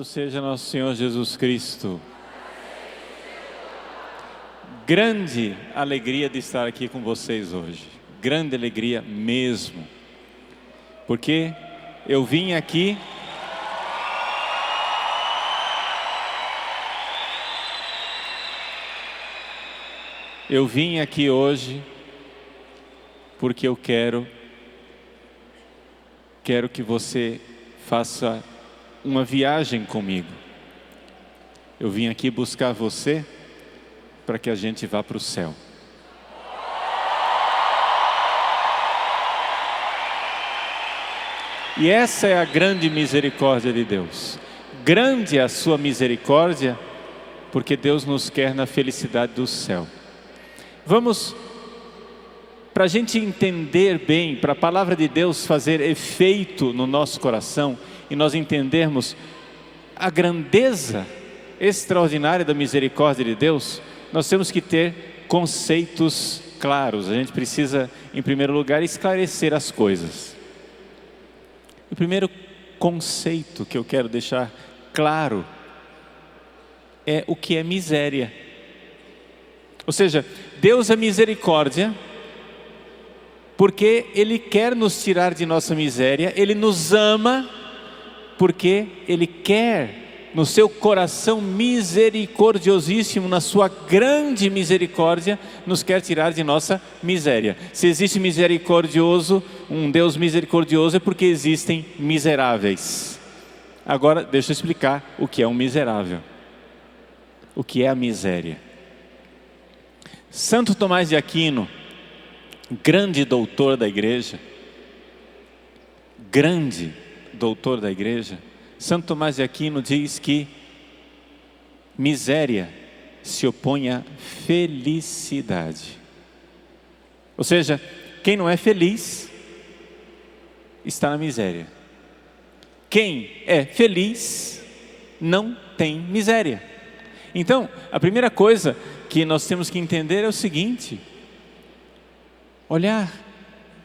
Louvado seja nosso Senhor Jesus Cristo. Grande alegria de estar aqui com vocês hoje. Grande alegria mesmo. Porque eu vim aqui hoje porque eu quero que você faça uma viagem comigo. Eu vim aqui buscar você para que a gente vá para o céu. E essa é a grande misericórdia de Deus. Grande é a sua misericórdia, porque Deus nos quer na felicidade do céu. Vamos, para a gente entender bem, para a palavra de Deus fazer efeito no nosso coração e nós entendermos a grandeza extraordinária da misericórdia de Deus, nós temos que ter conceitos claros. A gente precisa, em primeiro lugar, esclarecer as coisas. O primeiro conceito que eu quero deixar claro é o que é miséria. Ou seja, Deus é misericórdia porque Ele quer nos tirar de nossa miséria, Ele nos ama porque Ele quer, no seu coração misericordiosíssimo, na sua grande misericórdia, nos quer tirar de nossa miséria. Se existe misericordioso, um Deus misericordioso, é porque existem miseráveis. Agora, deixa eu explicar o que é um miserável. O que é a miséria? Santo Tomás de Aquino, grande doutor da igreja, Santo Tomás de Aquino diz que miséria se opõe à felicidade. Ou seja, quem não é feliz está na miséria. Quem é feliz não tem miséria. Então, a primeira coisa que nós temos que entender é o seguinte: olhar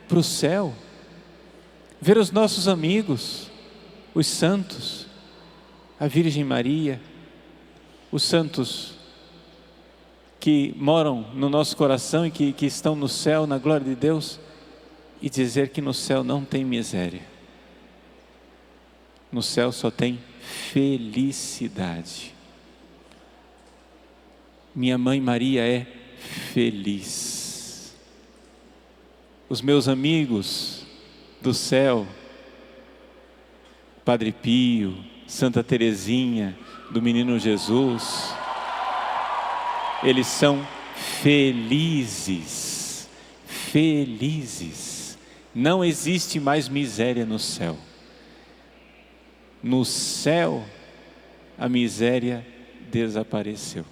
para o céu, ver os nossos amigos, os santos, a Virgem Maria, os santos que moram no nosso coração e que estão no céu, na glória de Deus, e dizer que no céu não tem miséria. No céu só tem felicidade. Minha mãe Maria é feliz. Os meus amigos do céu, Padre Pio, Santa Teresinha, do Menino Jesus, eles são felizes. Felizes. Não existe mais miséria no céu. No céu, a miséria desapareceu.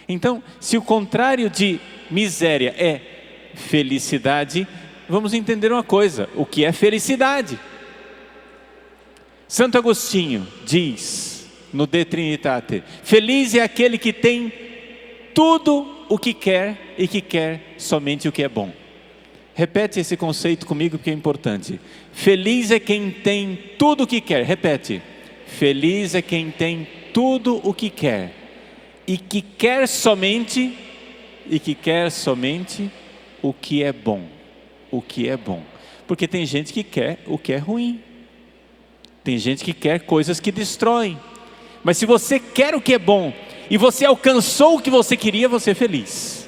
Então, se o contrário de miséria é felicidade, vamos entender uma coisa: o que é felicidade? Santo Agostinho diz no De Trinitate: feliz é aquele que tem tudo o que quer e que quer somente o que é bom. Repete esse conceito comigo porque é importante. Feliz é quem tem tudo o que quer. Repete. Feliz é quem tem tudo o que quer e que quer somente o que é bom. O que é bom. Porque tem gente que quer o que é ruim. Tem gente que quer coisas que destroem. Mas se você quer o que é bom e você alcançou o que você queria, você é feliz.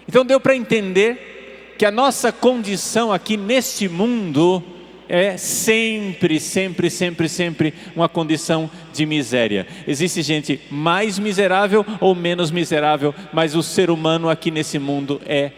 Então deu para entender que a nossa condição aqui neste mundo é sempre uma condição de miséria. Existe gente mais miserável ou menos miserável, mas o ser humano aqui nesse mundo é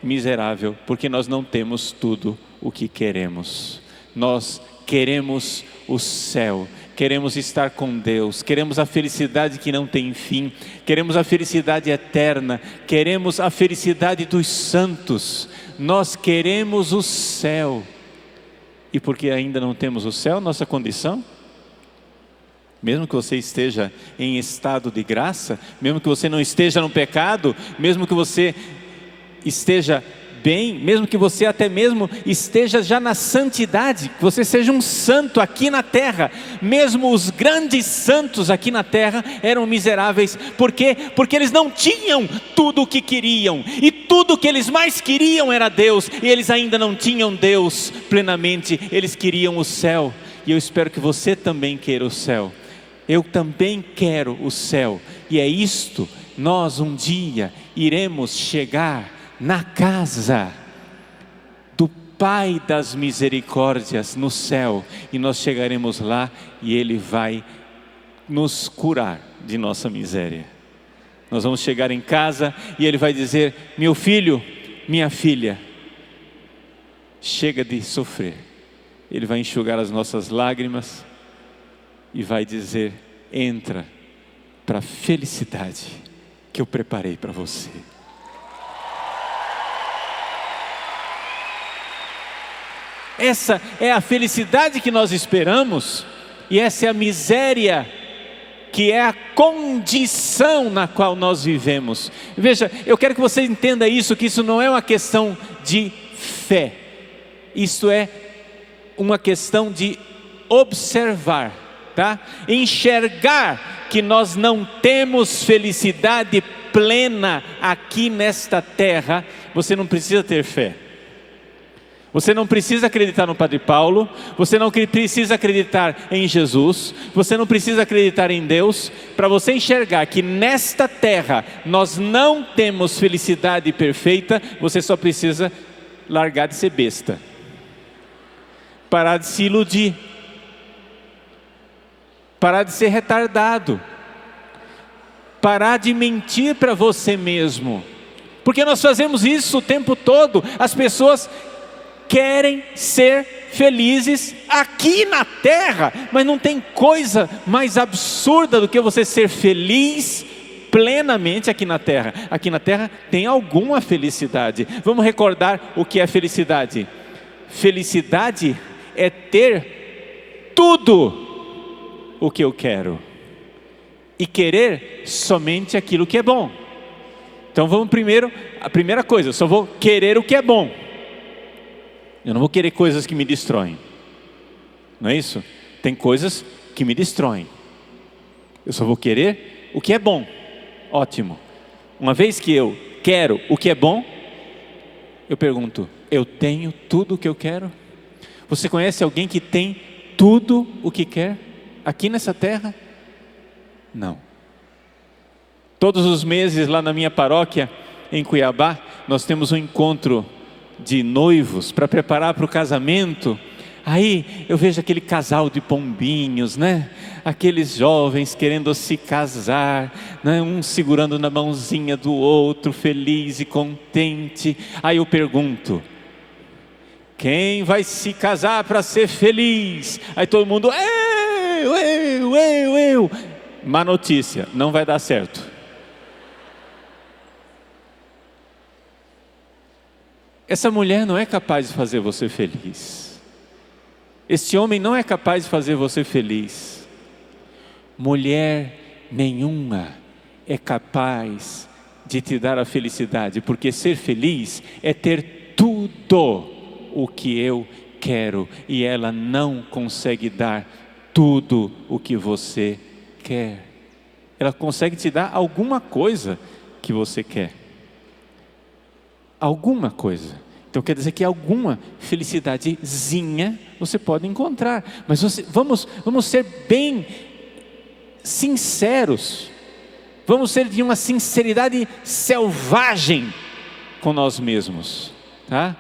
miserável, porque nós não temos tudo o que queremos. Nós queremos o céu, queremos estar com Deus, queremos a felicidade que não tem fim, queremos a felicidade eterna, queremos a felicidade dos santos, nós queremos o céu. E porque ainda não temos o céu, nossa condição, mesmo que você esteja em estado de graça, mesmo que você não esteja no pecado, mesmo que você esteja bem, mesmo que você até mesmo esteja já na santidade, que você seja um santo aqui na terra. Mesmo os grandes santos aqui na terra eram miseráveis. Por quê? Porque eles não tinham tudo o que queriam, e tudo o que eles mais queriam era Deus, e eles ainda não tinham Deus plenamente, eles queriam o céu. E eu espero que você também queira o céu. Eu também quero o céu, e é isto, nós um dia iremos chegar na casa do Pai das misericórdias no céu, e nós chegaremos lá e Ele vai nos curar de nossa miséria. Nós vamos chegar em casa e Ele vai dizer: meu filho, minha filha, chega de sofrer. Ele vai enxugar as nossas lágrimas e vai dizer: entra para a felicidade que eu preparei para você. Essa é a felicidade que nós esperamos, e essa é a miséria que é a condição na qual nós vivemos. Veja, eu quero que você entenda isso, que isso não é uma questão de fé, isso é uma questão de observar, tá? Enxergar que nós não temos felicidade plena aqui nesta terra. Você não precisa ter fé. Você não precisa acreditar no Padre Paulo, você não precisa acreditar em Jesus, você não precisa acreditar em Deus, para você enxergar que nesta terra nós não temos felicidade perfeita. Você só precisa largar de ser besta, parar de se iludir, parar de ser retardado, parar de mentir para você mesmo, porque nós fazemos isso o tempo todo. As pessoas querem ser felizes aqui na terra, mas não tem coisa mais absurda do que você ser feliz plenamente aqui na terra. Aqui na terra tem alguma felicidade. Vamos recordar o que é felicidade. Felicidade é ter tudo o que eu quero e querer somente aquilo que é bom. Então vamos primeiro, a primeira coisa, eu só vou querer o que é bom. Eu não vou querer coisas que me destroem, não é isso? Tem coisas que me destroem. Eu só vou querer o que é bom. Ótimo. Uma vez que eu quero o que é bom, eu pergunto: eu tenho tudo o que eu quero? Você conhece alguém que tem tudo o que quer aqui nessa terra? Não. Todos os meses lá na minha paróquia em Cuiabá, nós temos um encontro de noivos para preparar para o casamento. Aí eu vejo aquele casal de pombinhos, né? Aqueles jovens querendo se casar, né? Um segurando na mãozinha do outro, feliz e contente. Aí eu pergunto: quem vai se casar para ser feliz? Aí todo mundo: eu. Má notícia, não vai dar certo. Essa mulher não é capaz de fazer você feliz. Este homem não é capaz de fazer você feliz. Mulher nenhuma é capaz de te dar a felicidade, porque ser feliz é ter tudo o que eu quero, e ela não consegue dar tudo o que você quer. Ela consegue te dar alguma coisa que você quer. Alguma coisa. Então quer dizer que alguma felicidadezinha você pode encontrar. Mas vamos ser bem sinceros. Vamos ser de uma sinceridade selvagem com nós mesmos, tá?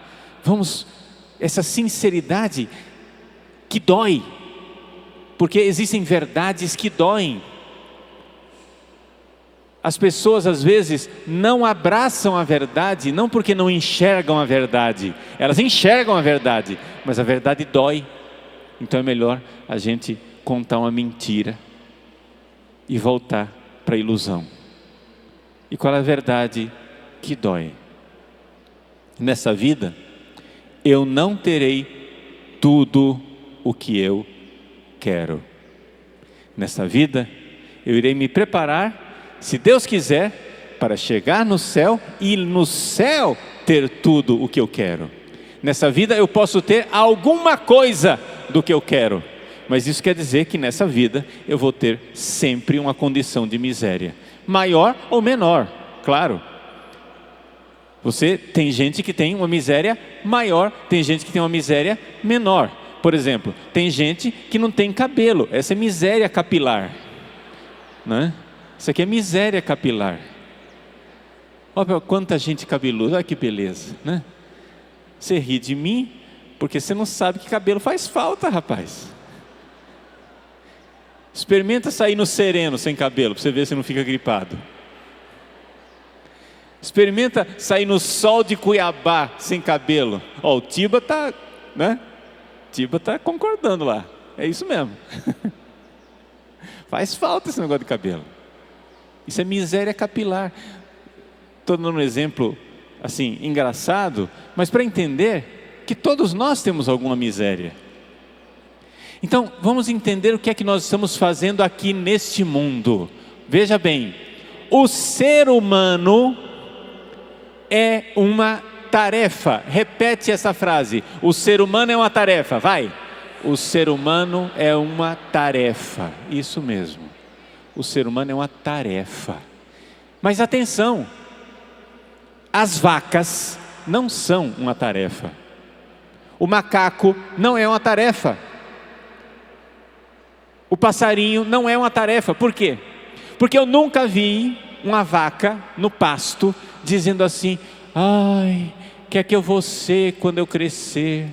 Essa sinceridade que dói, porque existem verdades que doem. As pessoas às vezes não abraçam a verdade, não porque não enxergam a verdade. Elas enxergam a verdade, mas a verdade dói. Então é melhor a gente contar uma mentira e voltar para a ilusão. E qual é a verdade que dói? Nessa vida, eu não terei tudo o que eu quero. Nessa vida, eu irei me preparar, se Deus quiser, para chegar no céu e no céu ter tudo o que eu quero. Nessa vida eu posso ter alguma coisa do que eu quero, mas isso quer dizer que nessa vida eu vou ter sempre uma condição de miséria, maior ou menor, claro. Você tem gente que tem uma miséria maior, tem gente que tem uma miséria menor. Por exemplo, tem gente que não tem cabelo, essa é miséria capilar, né? Isso aqui é miséria capilar. Olha quanta gente cabeluda, olha que beleza, né? Você ri de mim, porque você não sabe que cabelo faz falta, rapaz. Experimenta sair no sereno sem cabelo, para você ver se não fica gripado. Experimenta sair no sol de Cuiabá sem cabelo. Ó, o Tiba está, né? Tiba está concordando lá, é isso mesmo. Faz falta esse negócio de cabelo. Isso é miséria capilar. Estou dando um exemplo assim, engraçado, mas para entender que todos nós temos alguma miséria. Então, vamos entender o que é que nós estamos fazendo aqui neste mundo. Veja bem, o ser humano é uma tarefa. Repete essa frase: o ser humano é uma tarefa, vai. O ser humano é uma tarefa, isso mesmo. O ser humano é uma tarefa. Mas atenção, as vacas não são uma tarefa. O macaco não é uma tarefa. O passarinho não é uma tarefa. Por quê? Porque eu nunca vi uma vaca no pasto dizendo assim: ai, o que é que eu vou ser quando eu crescer?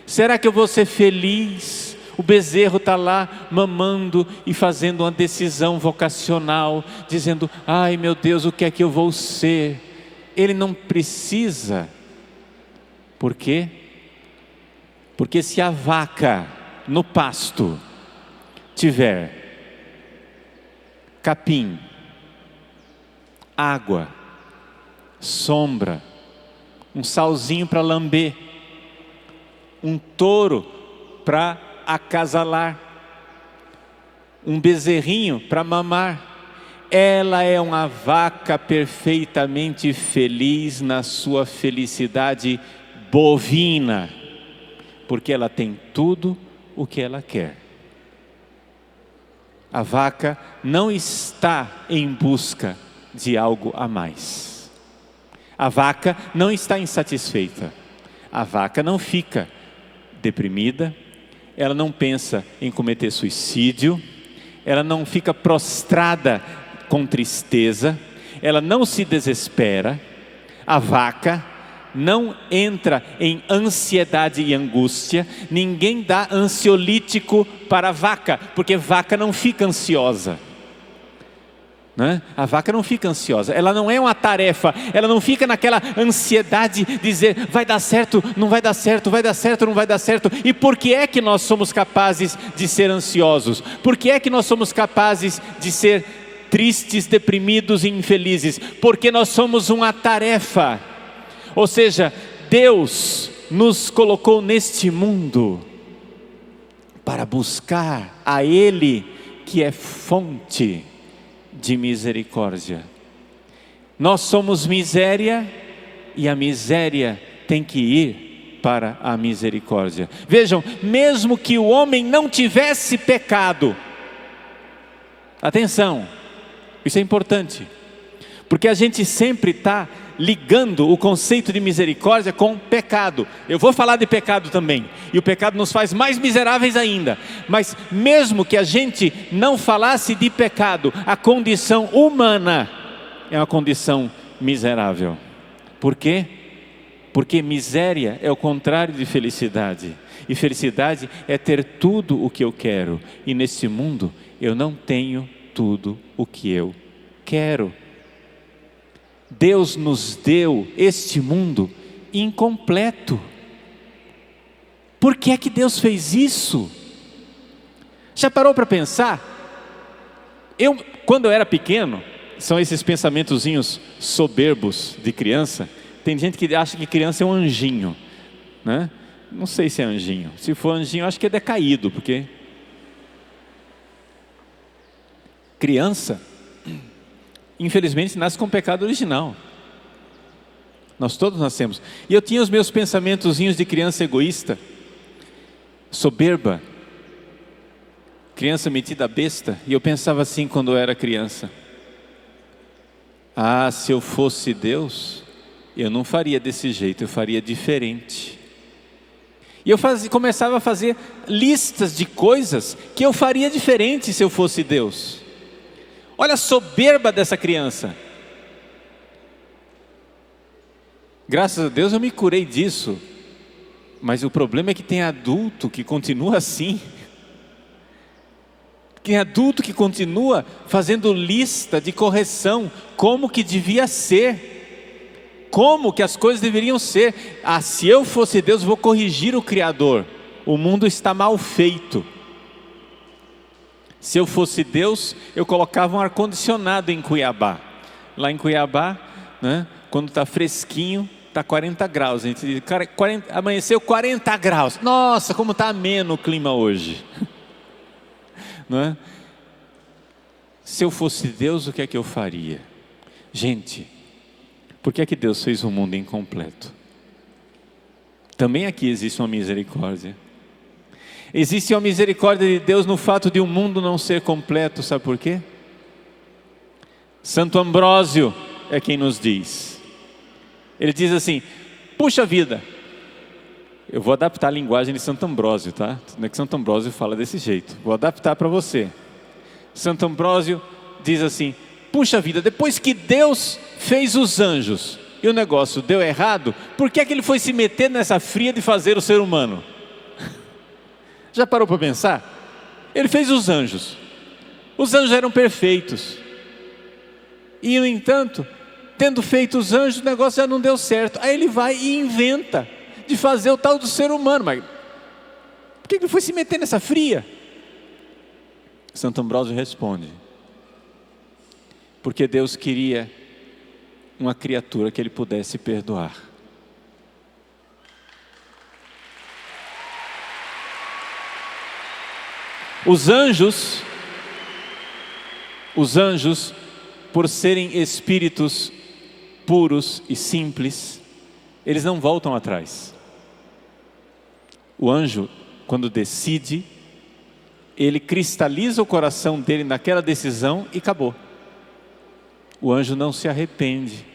Será que eu vou ser feliz? O bezerro está lá mamando e fazendo uma decisão vocacional, dizendo: ai meu Deus, o que é que eu vou ser? Ele não precisa. Por quê? Porque se a vaca no pasto tiver capim, água, sombra, um salzinho para lamber, um touro para acasalar, um bezerrinho para mamar, ela é uma vaca perfeitamente feliz na sua felicidade bovina, porque ela tem tudo o que ela quer. A vaca não está em busca de algo a mais. A vaca não está insatisfeita. A vaca não fica deprimida, ela não pensa em cometer suicídio, ela não fica prostrada com tristeza, ela não se desespera. A vaca não entra em ansiedade e angústia. Ninguém dá ansiolítico para a vaca, porque vaca não fica ansiosa, né? A vaca não fica ansiosa, ela não é uma tarefa, ela não fica naquela ansiedade de dizer: vai dar certo, não vai dar certo, vai dar certo, não vai dar certo. E por que é que nós somos capazes de ser ansiosos? Por que é que nós somos capazes de ser tristes, deprimidos e infelizes? Porque nós somos uma tarefa. Ou seja, Deus nos colocou neste mundo para buscar a Ele, que é fonte de misericórdia. Nós somos miséria e a miséria tem que ir para a misericórdia. Vejam, mesmo que o homem não tivesse pecado, atenção, isso é importante, porque a gente sempre está ligando o conceito de misericórdia com pecado. Eu vou falar de pecado também, e o pecado nos faz mais miseráveis ainda. Mas mesmo que a gente não falasse de pecado, a condição humana é uma condição miserável. Por quê? Porque miséria é o contrário de felicidade, e felicidade é ter tudo o que eu quero, e nesse mundo eu não tenho tudo o que eu quero. Deus nos deu este mundo incompleto. Por que é que Deus fez isso? Já parou para pensar? Quando eu era pequeno, são esses pensamentozinhos soberbos de criança. Tem gente que acha que criança é um anjinho, né? Não sei se é anjinho. Se for anjinho, acho que é decaído, porque criança infelizmente, nasce com o pecado original. Nós todos nascemos. E eu tinha os meus pensamentozinhos de criança egoísta, soberba, criança metida besta. E eu pensava assim quando eu era criança: ah, se eu fosse Deus, eu não faria desse jeito, eu faria diferente. E eu começava a fazer listas de coisas que eu faria diferente se eu fosse Deus. Olha a soberba dessa criança. Graças a Deus eu me curei disso. Mas o problema é que tem adulto que continua assim. Tem adulto que continua fazendo lista de correção, como que devia ser, como que as coisas deveriam ser. Ah, se eu fosse Deus, vou corrigir o Criador, o mundo está mal feito. Se eu fosse Deus, eu colocava um ar-condicionado em Cuiabá. Lá em Cuiabá, né, quando está fresquinho, está 40 graus. A gente diz, amanheceu 40 graus. Nossa, como está ameno o clima hoje. Não é? Se eu fosse Deus, o que é que eu faria? Gente, por que é que Deus fez o mundo incompleto? Também aqui existe uma misericórdia. Existe uma misericórdia de Deus no fato de o mundo não ser completo, sabe por quê? Santo Ambrósio é quem nos diz. Ele diz assim: puxa vida, eu vou adaptar a linguagem de Santo Ambrósio, tá? Não é que Santo Ambrósio fala desse jeito, vou adaptar para você. Santo Ambrósio diz assim: puxa vida, depois que Deus fez os anjos e o negócio deu errado, por que é que ele foi se meter nessa fria de fazer o ser humano? Já parou para pensar? Ele fez os anjos eram perfeitos, e no entanto, tendo feito os anjos, o negócio já não deu certo. Aí ele vai e inventa de fazer o tal do ser humano. Mas por que ele foi se meter nessa fria? Santo Ambrósio responde: porque Deus queria uma criatura que ele pudesse perdoar. Os anjos, por serem espíritos puros e simples, eles não voltam atrás. O anjo, quando decide, ele cristaliza o coração dele naquela decisão e acabou. O anjo não se arrepende,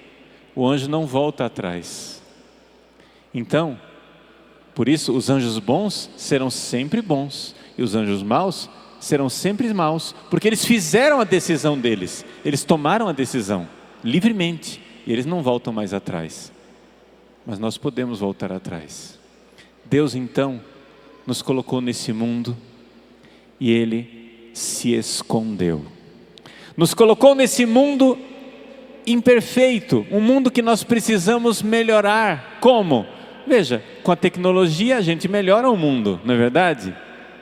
o anjo não volta atrás. Então, por isso os anjos bons serão sempre bons, e os anjos maus serão sempre maus, porque eles fizeram a decisão deles, eles tomaram a decisão livremente, e eles não voltam mais atrás. Mas nós podemos voltar atrás. Deus então nos colocou nesse mundo e Ele se escondeu. Nos colocou nesse mundo imperfeito, um mundo que nós precisamos melhorar. Como? Veja, com a tecnologia a gente melhora o mundo, não é verdade?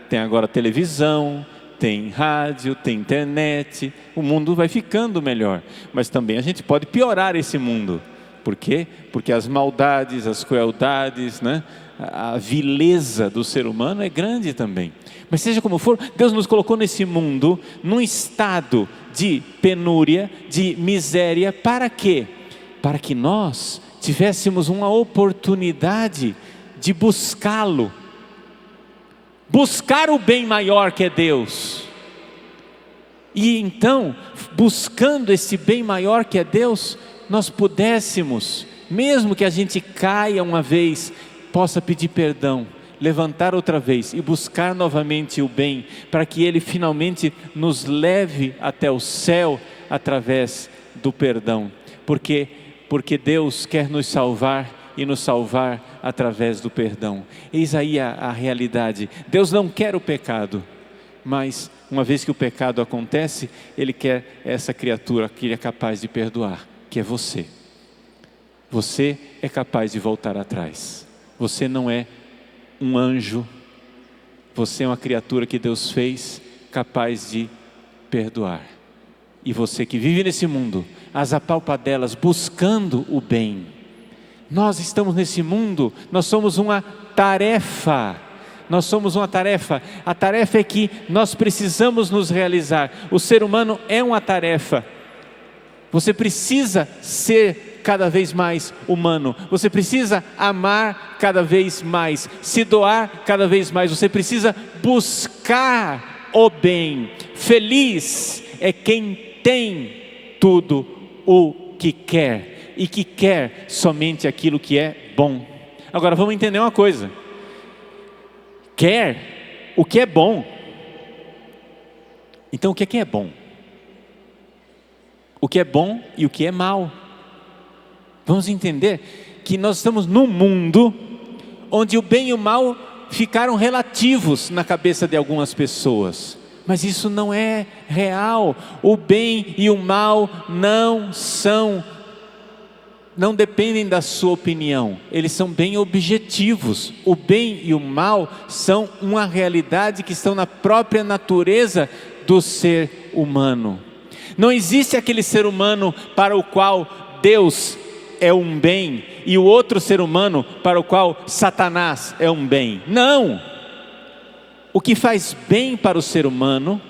Tem agora televisão, tem rádio, tem internet, o mundo vai ficando melhor. Mas também a gente pode piorar esse mundo. Por quê? Porque as maldades, as crueldades, né? A vileza do ser humano é grande também. Mas seja como for, Deus nos colocou nesse mundo, num estado de penúria, de miséria. Para quê? Para que nós tivéssemos uma oportunidade de buscá-lo. Buscar o bem maior que é Deus. E então, buscando esse bem maior que é Deus, nós pudéssemos, mesmo que a gente caia uma vez, possa pedir perdão, levantar outra vez e buscar novamente o bem, para que Ele finalmente nos leve até o céu através do perdão. Porque Deus quer nos salvar e nos salvar através do perdão. Eis aí a realidade. Deus não quer o pecado, mas uma vez que o pecado acontece, Ele quer essa criatura que Ele é capaz de perdoar, que é você. Você é capaz de voltar atrás. Você não é um anjo, você é uma criatura que Deus fez capaz de perdoar. E você que vive nesse mundo, as apalpadelas, buscando o bem. Nós estamos nesse mundo, nós somos uma tarefa. Nós somos uma tarefa. A tarefa é que nós precisamos nos realizar. O ser humano é uma tarefa. Você precisa ser cada vez mais humano. Você precisa amar cada vez mais, se doar cada vez mais. Você precisa buscar o bem. Feliz é quem tem tudo o que quer e que quer somente aquilo que é bom. Agora vamos entender uma coisa. Quer o que é bom. Então o que é bom? O que é bom e o que é mal. Vamos entender que nós estamos num mundo onde o bem e o mal ficaram relativos na cabeça de algumas pessoas. Mas isso não é real. O bem e o mal não dependem da sua opinião. Eles são bem objetivos. O bem e o mal são uma realidade que estão na própria natureza do ser humano. Não existe aquele ser humano para o qual Deus é um bem e o outro ser humano para o qual Satanás é um bem. Não! O que faz bem para o ser humano,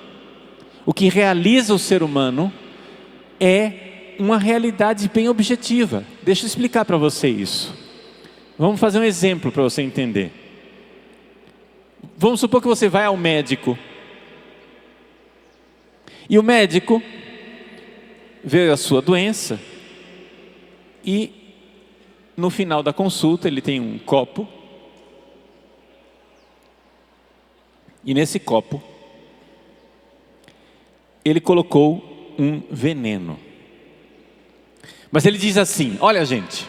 o que realiza o ser humano, é uma realidade bem objetiva. Deixa eu explicar para você isso. Vamos fazer um exemplo para você entender. Vamos supor que você vai ao médico. E o médico vê a sua doença e no final da consulta ele tem um copo. E nesse copo ele colocou um veneno. Mas ele diz assim: olha gente,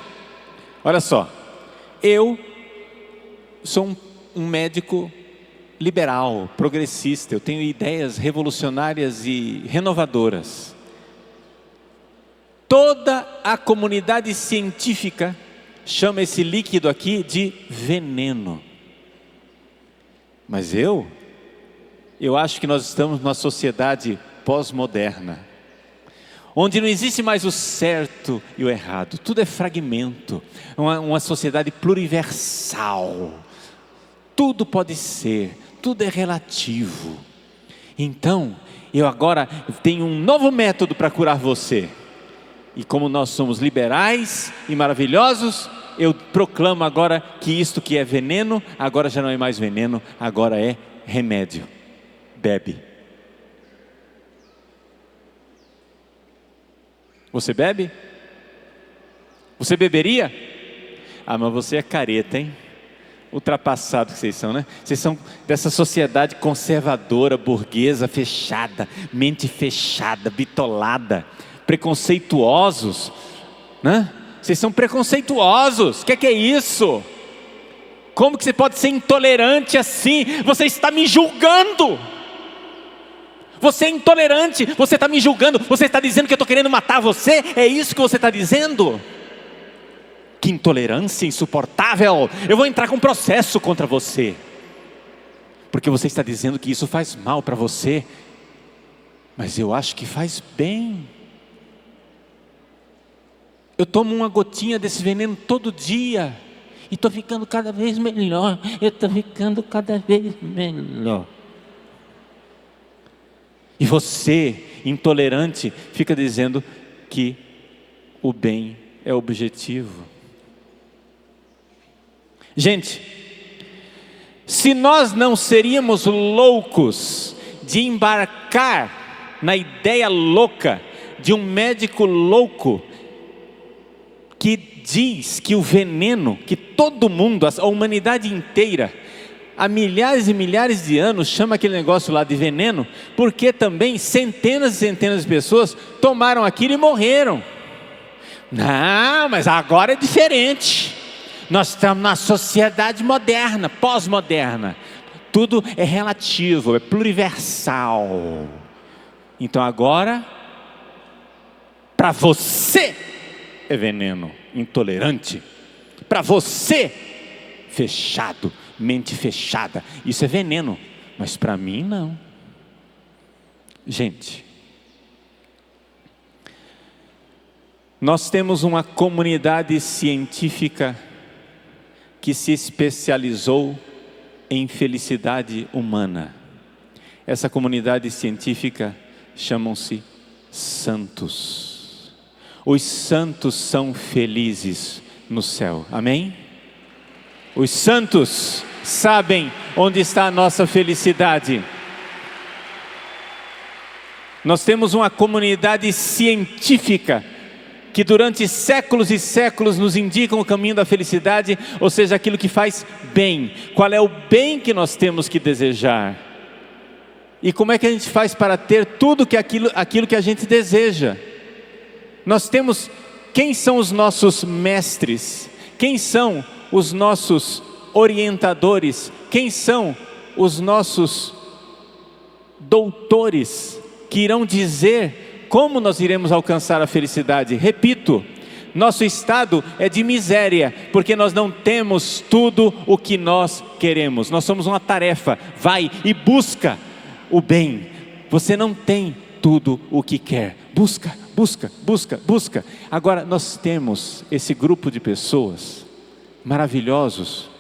olha só, eu sou um médico liberal, progressista, eu tenho ideias revolucionárias e renovadoras. Toda a comunidade científica chama esse líquido aqui de veneno. Mas eu acho que nós estamos numa sociedade pós-moderna, onde não existe mais o certo e o errado, tudo é fragmento, uma sociedade pluriversal, tudo pode ser, tudo é relativo. Então, eu agora tenho um novo método para curar você, e como nós somos liberais e maravilhosos, eu proclamo agora que isto que é veneno, agora já não é mais veneno, agora é remédio. Bebe. Você bebe? Você beberia? Ah, mas você é careta, hein? Ultrapassado que vocês são, né? Vocês são dessa sociedade conservadora, burguesa, fechada, mente fechada, bitolada, preconceituosos, né? Vocês são preconceituosos. O que é isso? Como que você pode ser intolerante assim? Você está me julgando. Você é intolerante, você está me julgando. Você está dizendo que eu estou querendo matar você? É isso que você está dizendo? Que intolerância insuportável. Eu vou entrar com processo contra você, porque você está dizendo que isso faz mal para você, mas eu acho que faz bem. Eu tomo uma gotinha desse veneno todo dia e estou ficando cada vez melhor. Eu estou ficando cada vez melhor. E você, intolerante, fica dizendo que o bem é objetivo. Gente, se nós não seríamos loucos de embarcar na ideia louca de um médico louco que diz que o veneno, que todo mundo, a humanidade inteira, há milhares e milhares de anos chama aquele negócio lá de veneno, porque também centenas e centenas de pessoas tomaram aquilo e morreram. Não, mas agora é diferente. Nós estamos na sociedade moderna, pós-moderna. Tudo é relativo, é pluriversal. Então agora, para você é veneno, intolerante. Para você, fechado, mente fechada, isso é veneno. Mas para mim não. Gente, nós temos uma comunidade científica que se especializou em felicidade humana. Essa comunidade científica chamam-se santos. Os santos são felizes no céu, amém? Os santos sabem onde está a nossa felicidade. Nós temos uma comunidade científica que durante séculos e séculos nos indicam o caminho da felicidade, ou seja, aquilo que faz bem. Qual é o bem que nós temos que desejar? E como é que a gente faz para ter tudo aquilo que a gente deseja? Nós temos, quem são os nossos mestres? Quem são os nossos orientadores? Quem são os nossos doutores que irão dizer como nós iremos alcançar a felicidade? Repito, nosso estado é de miséria, porque nós não temos tudo o que nós queremos. Nós somos uma tarefa, vai e busca o bem. Você não tem tudo o que quer, busca. Agora nós temos esse grupo de pessoas maravilhosos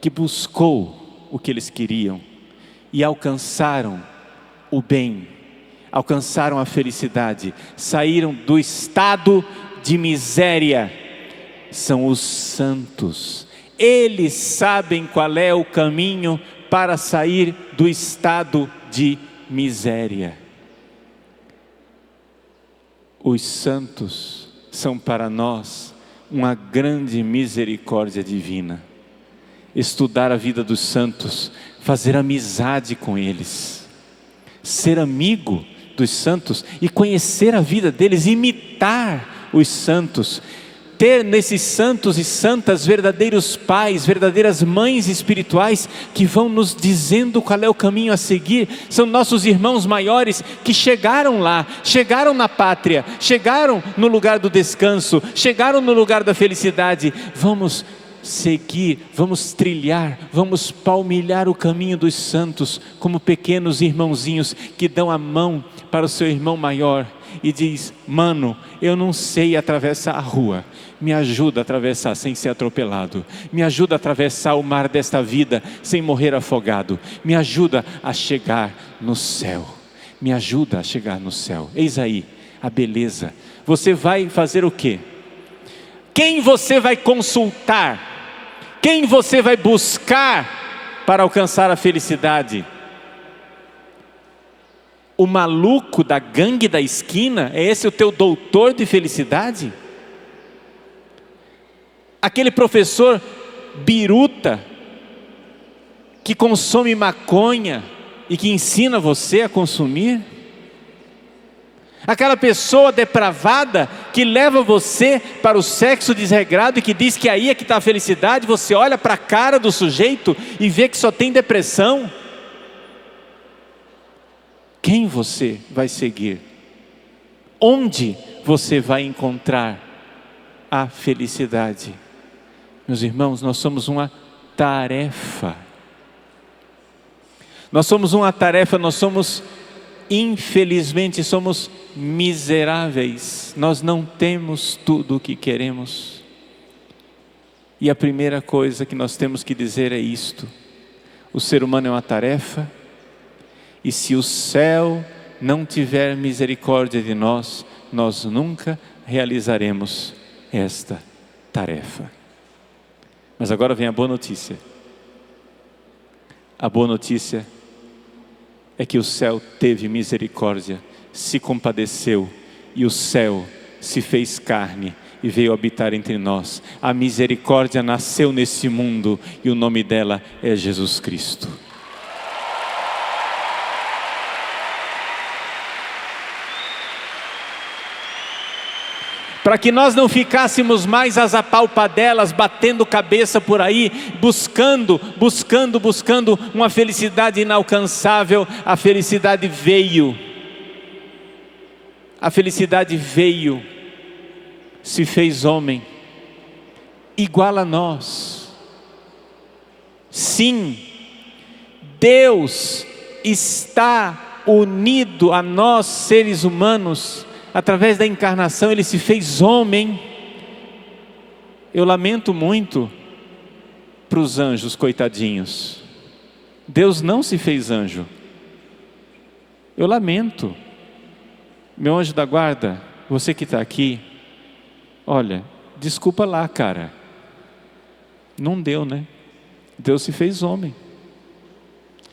que buscou o que eles queriam e alcançaram o bem, alcançaram a felicidade, saíram do estado de miséria. São os santos. Eles sabem qual é o caminho para sair do estado de miséria. Os santos são para nós uma grande misericórdia divina. Estudar a vida dos santos, fazer amizade com eles, ser amigo dos santos e conhecer a vida deles, imitar os santos, ter nesses santos e santas verdadeiros pais, verdadeiras mães espirituais que vão nos dizendo qual é o caminho a seguir. São nossos irmãos maiores que chegaram lá, chegaram na pátria, chegaram no lugar do descanso, chegaram no lugar da felicidade. Vamos seguir, vamos trilhar, vamos palmilhar o caminho dos santos como pequenos irmãozinhos que dão a mão para o seu irmão maior e diz: mano, eu não sei atravessar a rua, me ajuda a atravessar sem ser atropelado, me ajuda a atravessar o mar desta vida sem morrer afogado, me ajuda a chegar no céu, me ajuda a chegar no céu. Eis aí a beleza. Você vai fazer o quê? Quem você vai consultar? Quem você vai buscar para alcançar a felicidade? O maluco da gangue da esquina? É esse o teu doutor de felicidade? Aquele professor biruta que consome maconha e que ensina você a consumir? Aquela pessoa depravada que leva você para o sexo desregrado e que diz que aí é que está a felicidade? Você olha para a cara do sujeito e vê que só tem depressão. Quem você vai seguir? Onde você vai encontrar a felicidade? Meus irmãos, nós somos uma tarefa. Nós somos uma tarefa, infelizmente, somos miseráveis. Nós não temos tudo o que queremos. E a primeira coisa que nós temos que dizer é isto: o ser humano é uma tarefa, e se o céu não tiver misericórdia de nós, nós nunca realizaremos esta tarefa. Mas agora vem a boa notícia. A boa notícia é que o céu teve misericórdia, se compadeceu, e o céu se fez carne e veio habitar entre nós. A misericórdia nasceu nesse mundo e o nome dela é Jesus Cristo. Para que nós não ficássemos mais às apalpadelas, batendo cabeça por aí, buscando uma felicidade inalcançável. A felicidade veio, se fez homem, igual a nós. Sim, Deus está unido a nós seres humanos. Através da encarnação Ele se fez homem. Eu lamento muito para os anjos, coitadinhos. Deus não se fez anjo. Eu lamento. Meu anjo da guarda, você que está aqui, Olha, desculpa lá, cara. Não deu, né? Deus se fez homem.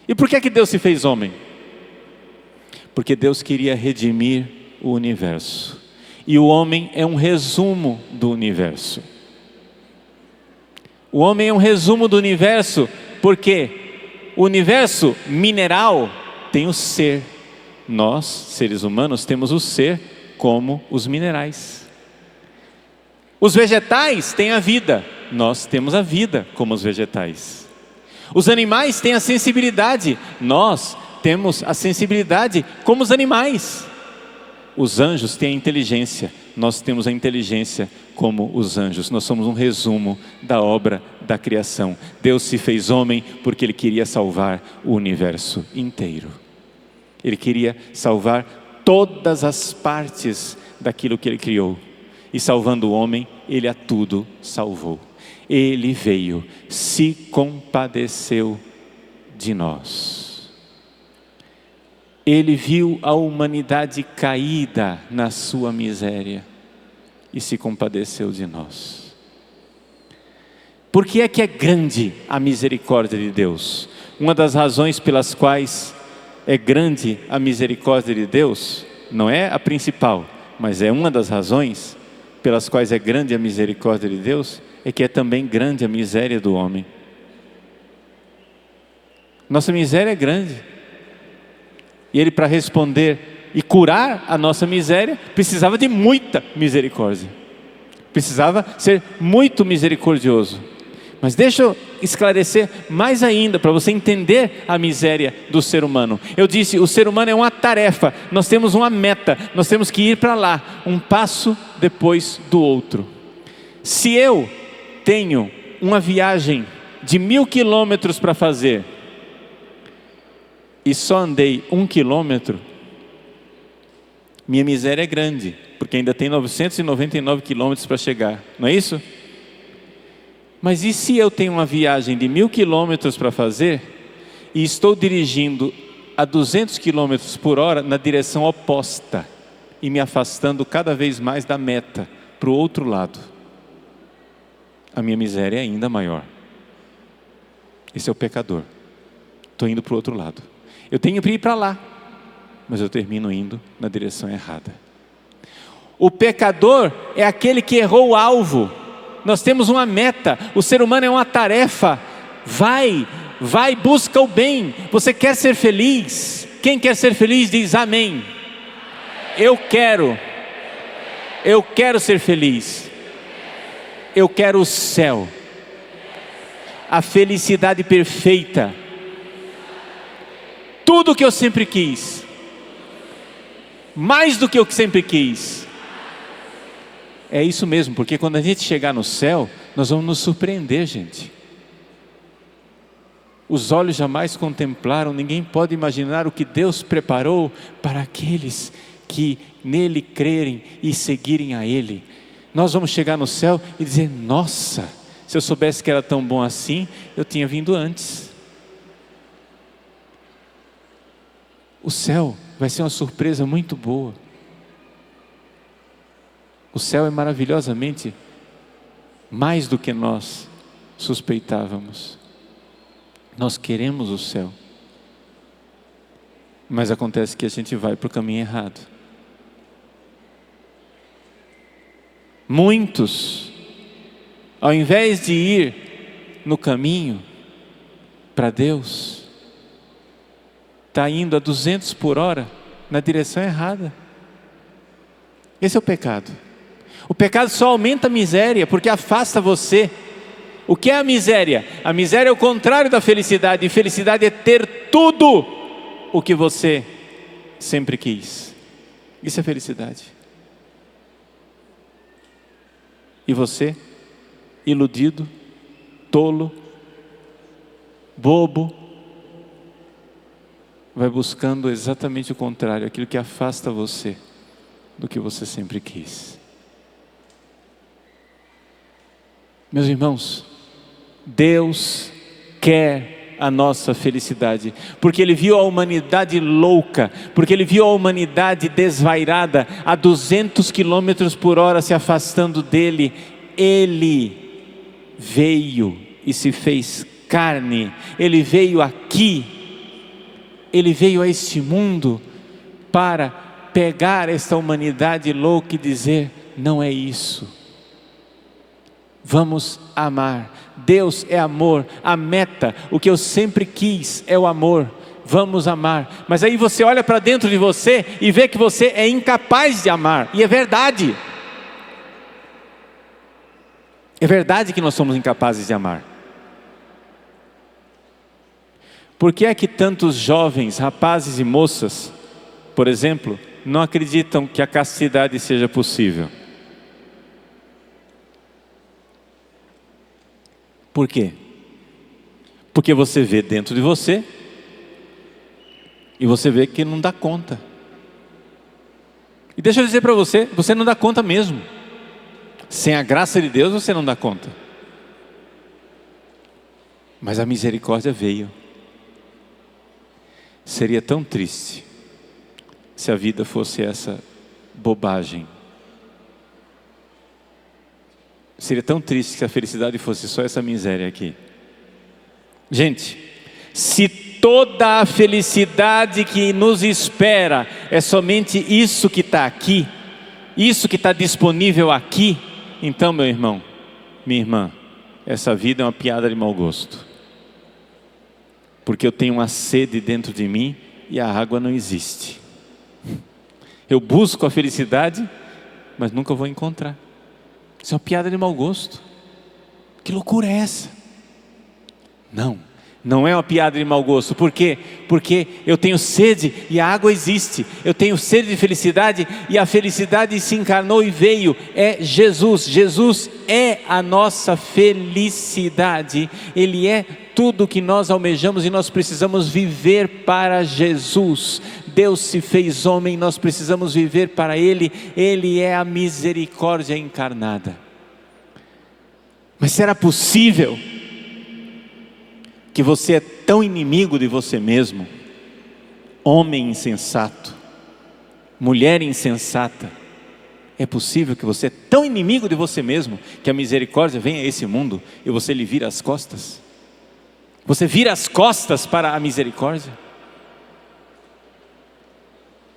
E por que Deus se fez homem? Porque Deus queria redimir o universo. E o homem é um resumo do universo. O homem é um resumo do universo porque o universo mineral tem o ser. Nós, seres humanos, temos o ser como os minerais. Os vegetais têm a vida. Nós temos a vida como os vegetais. Os animais têm a sensibilidade. Nós temos a sensibilidade como os animais. Os anjos têm a inteligência. Nós temos a inteligência como os anjos. Nós somos um resumo da obra da criação. Deus se fez homem porque Ele queria salvar o universo inteiro. Ele queria salvar todas as partes daquilo que Ele criou. E salvando o homem, Ele a tudo salvou. Ele veio, se compadeceu de nós. Ele viu a humanidade caída na sua miséria e se compadeceu de nós. Por que é grande a misericórdia de Deus? Uma das razões pelas quais é grande a misericórdia de Deus, não é a principal, mas é uma das razões pelas quais é grande a misericórdia de Deus, é que é também grande a miséria do homem. Nossa miséria é grande. E Ele, para responder e curar a nossa miséria, precisava de muita misericórdia. Precisava ser muito misericordioso. Mas deixa eu esclarecer mais ainda, para você entender a miséria do ser humano. Eu disse, o ser humano é uma tarefa, nós temos uma meta, nós temos que ir para lá, um passo depois do outro. Se eu tenho uma viagem de 1000 quilômetros para fazer, e só andei 1 quilômetro, minha miséria é grande, porque ainda tem 999 quilômetros para chegar, não é isso? Mas e se eu tenho uma viagem de 1000 quilômetros para fazer, e estou dirigindo a 200 quilômetros por hora na direção oposta, e me afastando cada vez mais da meta, para o outro lado, a minha miséria é ainda maior. Esse é o pecador. Estou indo para o outro lado. Eu tenho que ir para lá, mas eu termino indo na direção errada. O pecador é aquele que errou o alvo. Nós temos uma meta, o ser humano é uma tarefa. Vai, busca o bem. Você quer ser feliz? Quem quer ser feliz diz amém. Eu quero ser feliz. Eu quero o céu, a felicidade perfeita, tudo que eu sempre quis, mais do que eu sempre quis. É isso mesmo, porque quando a gente chegar no céu, nós vamos nos surpreender, gente. Os olhos jamais contemplaram, ninguém pode imaginar o que Deus preparou para aqueles que nele crerem e seguirem a Ele. Nós vamos chegar no céu e dizer, nossa, se eu soubesse que era tão bom assim, eu tinha vindo antes. O céu vai ser uma surpresa muito boa. O céu é maravilhosamente mais do que nós suspeitávamos. Nós queremos o céu. Mas acontece que a gente vai para o caminho errado. Muitos, ao invés de ir no caminho para Deus, está indo a 200 por hora na direção errada. Esse é o pecado. O pecado só aumenta a miséria, porque afasta você. O que é a miséria? A miséria é o contrário da felicidade, e felicidade é ter tudo o que você sempre quis. Isso é felicidade. E você, iludido, tolo, bobo, vai buscando exatamente o contrário, aquilo que afasta você do que você sempre quis. Meus irmãos, Deus quer a nossa felicidade, porque Ele viu a humanidade louca, porque Ele viu a humanidade desvairada, a 200 quilômetros por hora se afastando dEle. Ele veio e se fez carne, Ele veio aqui, Ele veio a este mundo para pegar esta humanidade louca e dizer: não é isso, vamos amar. Deus é amor, a meta, o que eu sempre quis é o amor, vamos amar. Mas aí você olha para dentro de você e vê que você é incapaz de amar, e é verdade. É verdade que nós somos incapazes de amar. Por que é que tantos jovens, rapazes e moças, por exemplo, não acreditam que a castidade seja possível? Por quê? Porque você vê dentro de você e você vê que não dá conta. E deixa eu dizer para você, você não dá conta mesmo. Sem a graça de Deus você não dá conta. Mas a misericórdia veio. Seria tão triste se a vida fosse essa bobagem. Seria tão triste se a felicidade fosse só essa miséria aqui. Gente, se toda a felicidade que nos espera é somente isso que está aqui, isso que está disponível aqui, então, meu irmão, minha irmã, essa vida é uma piada de mau gosto. Porque eu tenho uma sede dentro de mim e a água não existe. Eu busco a felicidade, mas nunca vou encontrar. Isso é uma piada de mau gosto. Que loucura é essa? Não é uma piada de mau gosto. Por quê? Porque eu tenho sede e a água existe. Eu tenho sede de felicidade e a felicidade se encarnou e veio. É Jesus. Jesus é a nossa felicidade. Ele é tudo que nós almejamos e nós precisamos viver para Jesus. Deus se fez homem, nós precisamos viver para Ele. Ele é a misericórdia encarnada. Mas será possível que você é tão inimigo de você mesmo, homem insensato, mulher insensata? É possível que você é tão inimigo de você mesmo que a misericórdia venha a esse mundo e você lhe vira as costas? Você vira as costas para a misericórdia?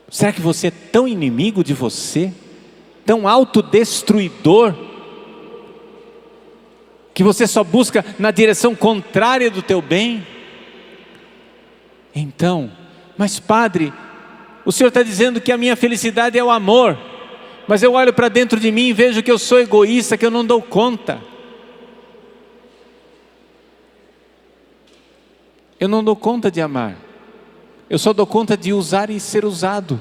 Será que você é tão inimigo de você, tão autodestruidor, que você só busca na direção contrária do teu bem? Então, mas padre, o senhor está dizendo que a minha felicidade é o amor, mas eu olho para dentro de mim e vejo que eu sou egoísta, que eu não dou conta. Eu não dou conta de amar, eu só dou conta de usar e ser usado.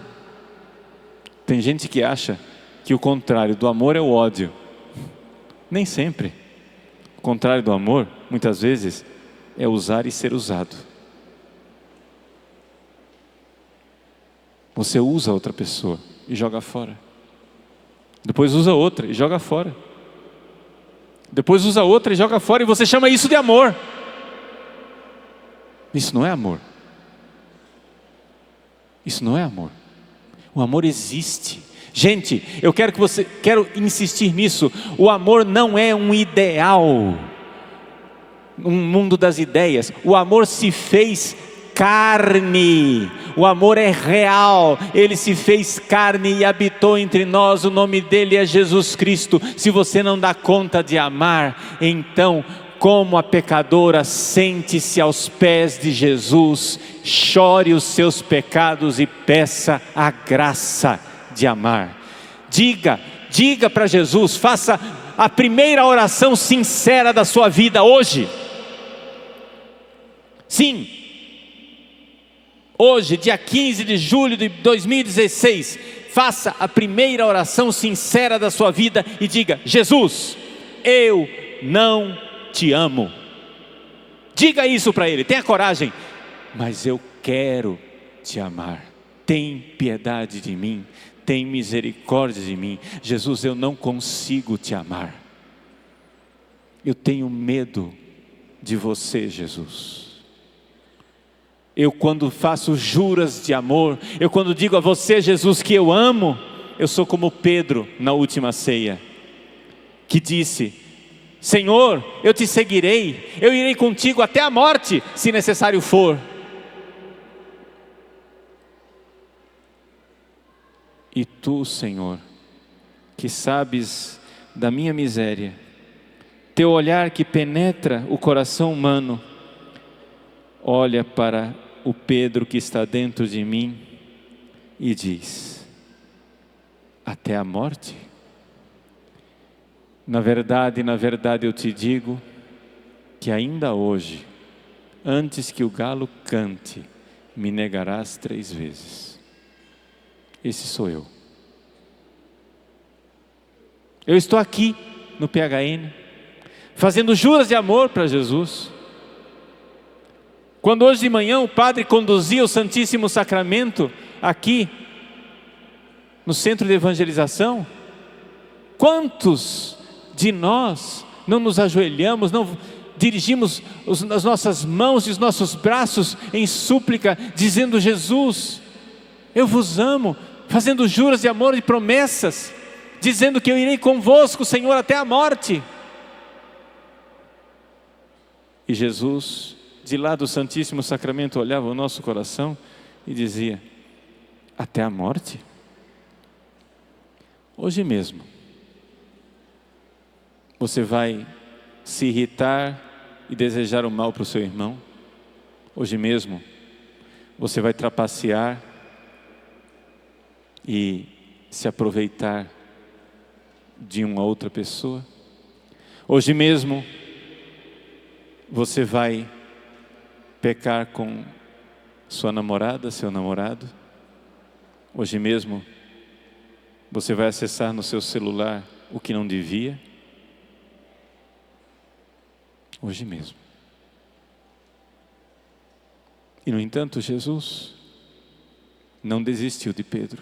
Tem gente que acha que o contrário do amor é o ódio. Nem sempre. O contrário do amor, muitas vezes, é usar e ser usado. Você usa outra pessoa e joga fora. Depois usa outra e joga fora. Depois usa outra e joga fora, e você chama isso de amor. Isso não é amor. Isso não é amor. O amor existe. Gente, quero insistir nisso. O amor não é um ideal, um mundo das ideias. O amor se fez carne. O amor é real. Ele se fez carne e habitou entre nós. O nome dele é Jesus Cristo. Se você não dá conta de amar, então, como a pecadora, sente-se aos pés de Jesus, chore os seus pecados e peça a graça de amar. Diga para Jesus, faça a primeira oração sincera da sua vida hoje. Sim, hoje, dia 15 de julho de 2016, faça a primeira oração sincera da sua vida e diga: Jesus, eu não te amo. Diga isso para Ele, tenha coragem. Mas eu quero te amar. Tem piedade de mim, tem misericórdia de mim. Jesus, eu não consigo te amar. Eu tenho medo de você, Jesus. Eu quando faço juras de amor, eu quando digo a você, Jesus, que eu amo, eu sou como Pedro na última ceia, que disse: Senhor, eu te seguirei, eu irei contigo até a morte, se necessário for. E tu, Senhor, que sabes da minha miséria, teu olhar que penetra o coração humano, olha para o Pedro que está dentro de mim e diz: até a morte? Na verdade eu te digo que ainda hoje, antes que o galo cante, me negarás 3 vezes. Esse sou eu. Eu estou aqui no PHN, fazendo juras de amor para Jesus. Quando hoje de manhã o padre conduzia o Santíssimo Sacramento aqui no centro de evangelização, quantos de nós não nos ajoelhamos, não dirigimos as nossas mãos e os nossos braços em súplica, dizendo: Jesus, eu vos amo, fazendo juras de amor e promessas, dizendo que eu irei convosco, Senhor, até a morte. E Jesus, de lá do Santíssimo Sacramento, olhava o nosso coração e dizia: até a morte? Hoje mesmo você vai se irritar e desejar o mal para o seu irmão? Hoje mesmo você vai trapacear e se aproveitar de uma outra pessoa? Hoje mesmo você vai pecar com sua namorada, seu namorado? Hoje mesmo você vai acessar no seu celular o que não devia? Hoje mesmo. E no entanto, Jesus não desistiu de Pedro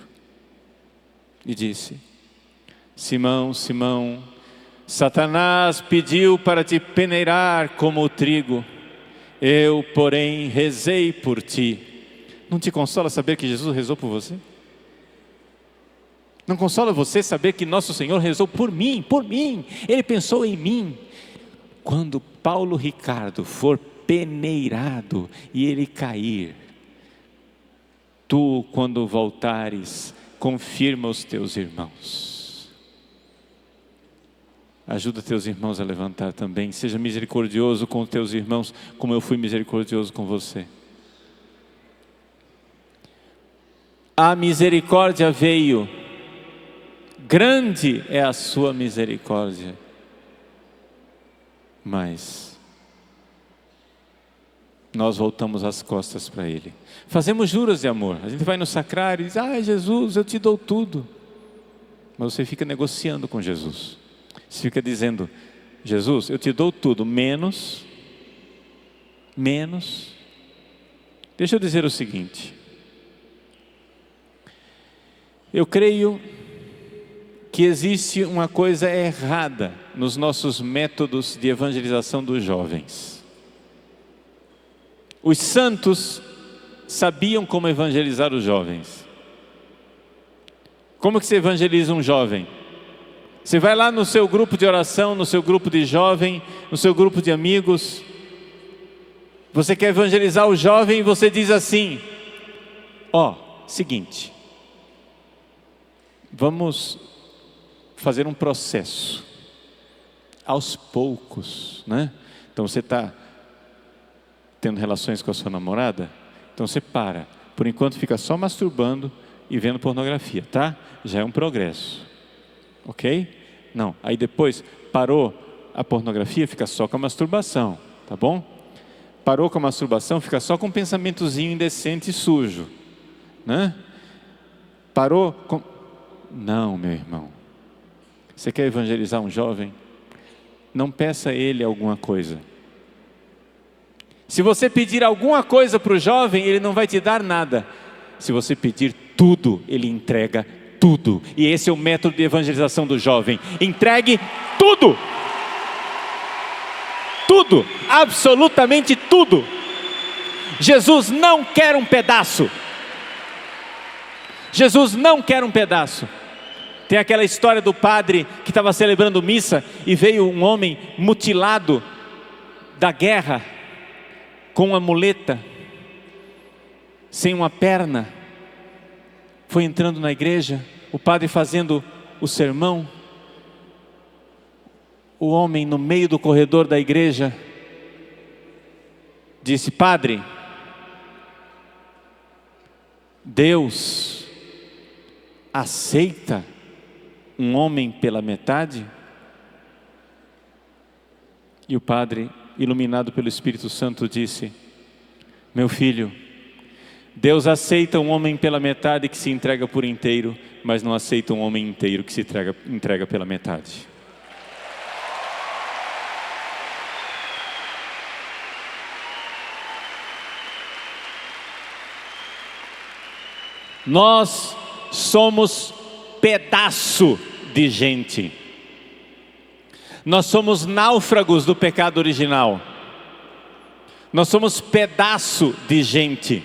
e disse: Simão, Simão, Satanás pediu para te peneirar como o trigo, eu, porém, rezei por ti. Não te consola saber que Jesus rezou por você? Não consola você saber que nosso Senhor rezou por mim, Ele pensou em mim. Quando Paulo Ricardo for peneirado e ele cair, tu, quando voltares, confirma os teus irmãos. Ajuda teus irmãos a levantar também. Seja misericordioso com teus irmãos, como eu fui misericordioso com você. A misericórdia veio, grande é a sua misericórdia, mas nós voltamos as costas para Ele. Fazemos juras de amor, a gente vai no sacrário e diz: Jesus, eu te dou tudo. Mas você fica negociando com Jesus. Você fica dizendo: Jesus, eu te dou tudo, menos. Deixa eu dizer o seguinte: eu creio que existe uma coisa errada nos nossos métodos de evangelização dos jovens. Os santos sabiam como evangelizar os jovens. Como que se evangeliza um jovem? Você vai lá no seu grupo de oração, no seu grupo de jovem, no seu grupo de amigos. Você quer evangelizar o jovem e você diz assim: seguinte, vamos fazer um processo, aos poucos, né? Então você está tendo relações com a sua namorada, então você para, por enquanto fica só masturbando e vendo pornografia, tá? Já é um progresso, ok? Não, aí depois parou a pornografia, fica só com a masturbação, tá bom? Parou com a masturbação, fica só com um pensamentozinho indecente e sujo, né? Parou com... Não, meu irmão. Você quer evangelizar um jovem? Não peça a ele alguma coisa. Se você pedir alguma coisa para o jovem, ele não vai te dar nada. Se você pedir tudo, ele entrega tudo. E esse é o método de evangelização do jovem. Entregue tudo. Tudo, absolutamente tudo. Jesus não quer um pedaço. Jesus não quer um pedaço. Tem aquela história do padre que estava celebrando missa e veio um homem mutilado da guerra, com uma muleta, sem uma perna. Foi entrando na igreja, o padre fazendo o sermão. O homem no meio do corredor da igreja disse: padre, Deus aceita um homem pela metade? E o padre, iluminado pelo Espírito Santo, disse: meu filho, Deus aceita um homem pela metade que se entrega por inteiro, mas não aceita um homem inteiro que se entrega pela metade. Nós somos pedaço de gente. Nós somos náufragos do pecado original. Nós somos pedaço de gente.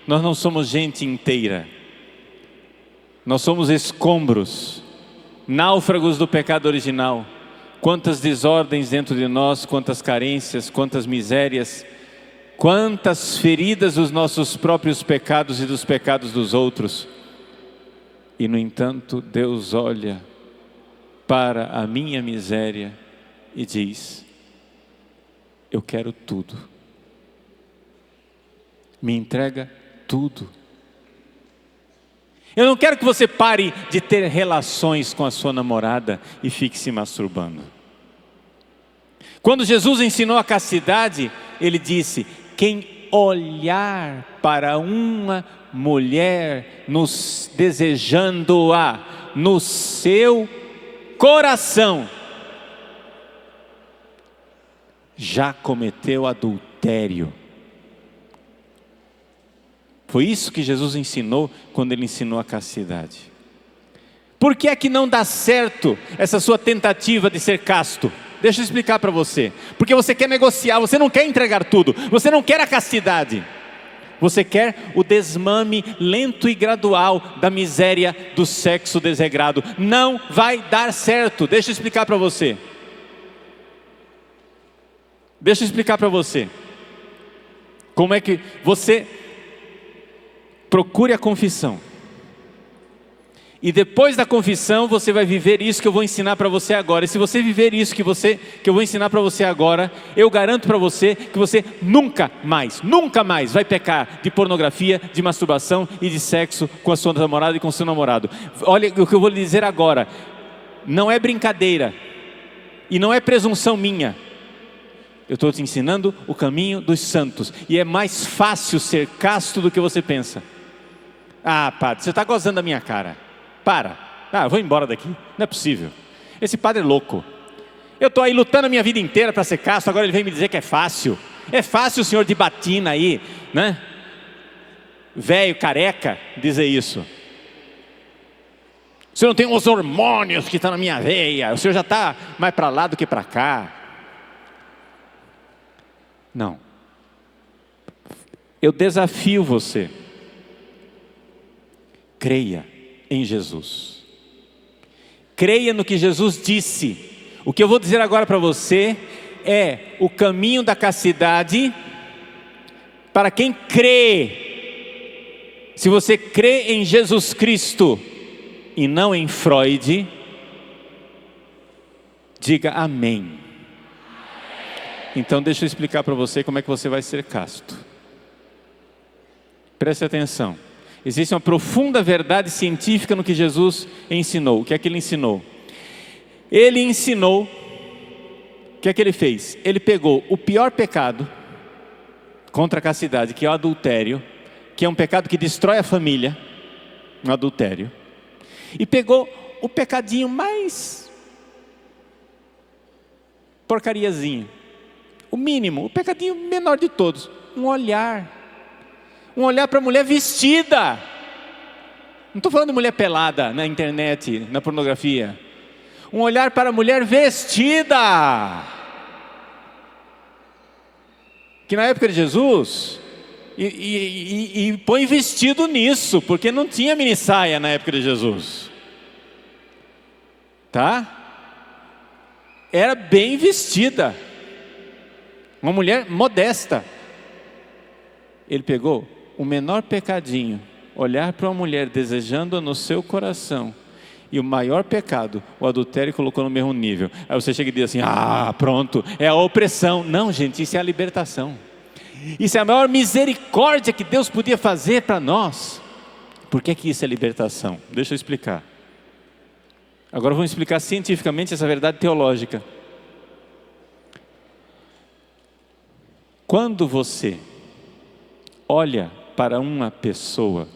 Nós não somos gente inteira. Nós somos escombros, náufragos do pecado original. Quantas desordens dentro de nós, quantas carências, quantas misérias, quantas feridas dos nossos próprios pecados e dos pecados dos outros. E no entanto, Deus olha para a minha miséria e diz: eu quero tudo. Me entrega tudo. Eu não quero que você pare de ter relações com a sua namorada e fique se masturbando. Quando Jesus ensinou a castidade, Ele disse: quem olhar para uma mulher desejando-a no seu coração, já cometeu adultério. Foi isso que Jesus ensinou quando Ele ensinou a castidade. Por que é que não dá certo essa sua tentativa de ser casto? Deixa eu explicar para você. Porque você quer negociar, você não quer entregar tudo, você não quer a castidade. Você quer o desmame lento e gradual da miséria do sexo desregrado. Não vai dar certo. Deixa eu explicar para você. Deixa eu explicar para você. Como é que você procure a confissão. E depois da confissão você vai viver isso que eu vou ensinar para você agora. E se você viver isso que eu vou ensinar para você agora, eu garanto para você que você nunca mais vai pecar de pornografia, de masturbação e de sexo com a sua namorada e com o seu namorado. Olha o que eu vou lhe dizer agora. Não é brincadeira e não é presunção minha. Eu estou te ensinando o caminho dos santos. E é mais fácil ser casto do que você pensa. Ah, padre, você está gozando da minha cara. Para. Eu vou embora daqui. Não é possível. Esse padre é louco. Eu estou aí lutando a minha vida inteira para ser casto. Agora ele vem me dizer que é fácil. É fácil o senhor de batina aí, né? Velho, careca, dizer isso. O senhor não tem os hormônios que estão na minha veia. O senhor já está mais para lá do que para cá. Não. Eu desafio você. Creia em Jesus. Creia no que Jesus disse. O que eu vou dizer agora para você é o caminho da castidade para quem crê. Se você crê em Jesus Cristo e não em Freud, diga amém. Então deixa eu explicar para você como é que você vai ser casto. Preste atenção. Existe uma profunda verdade científica no que Jesus ensinou. O que é que Ele ensinou? Ele ensinou, o que é que Ele fez? Ele pegou o pior pecado contra a castidade, que é o adultério, que é um pecado que destrói a família, um adultério, e pegou o pecadinho mais porcariazinho, o mínimo, o pecadinho menor de todos, um olhar para a mulher vestida. Não estou falando de mulher pelada na internet, na pornografia. Um olhar para a mulher vestida. Que na época de Jesus, e põe vestido nisso, porque não tinha mini saia na época de Jesus, tá? Era bem vestida, uma mulher modesta. Ele pegou o menor pecadinho, olhar para uma mulher desejando no seu coração, e o maior pecado, o adultério, colocou no mesmo nível. Aí você chega e diz assim: ah, pronto, é a opressão. Não, gente, isso é a libertação. Isso é a maior misericórdia que Deus podia fazer para nós. Por que isso é libertação? Deixa eu explicar. Agora vamos explicar cientificamente essa verdade teológica. Quando você olha para uma pessoa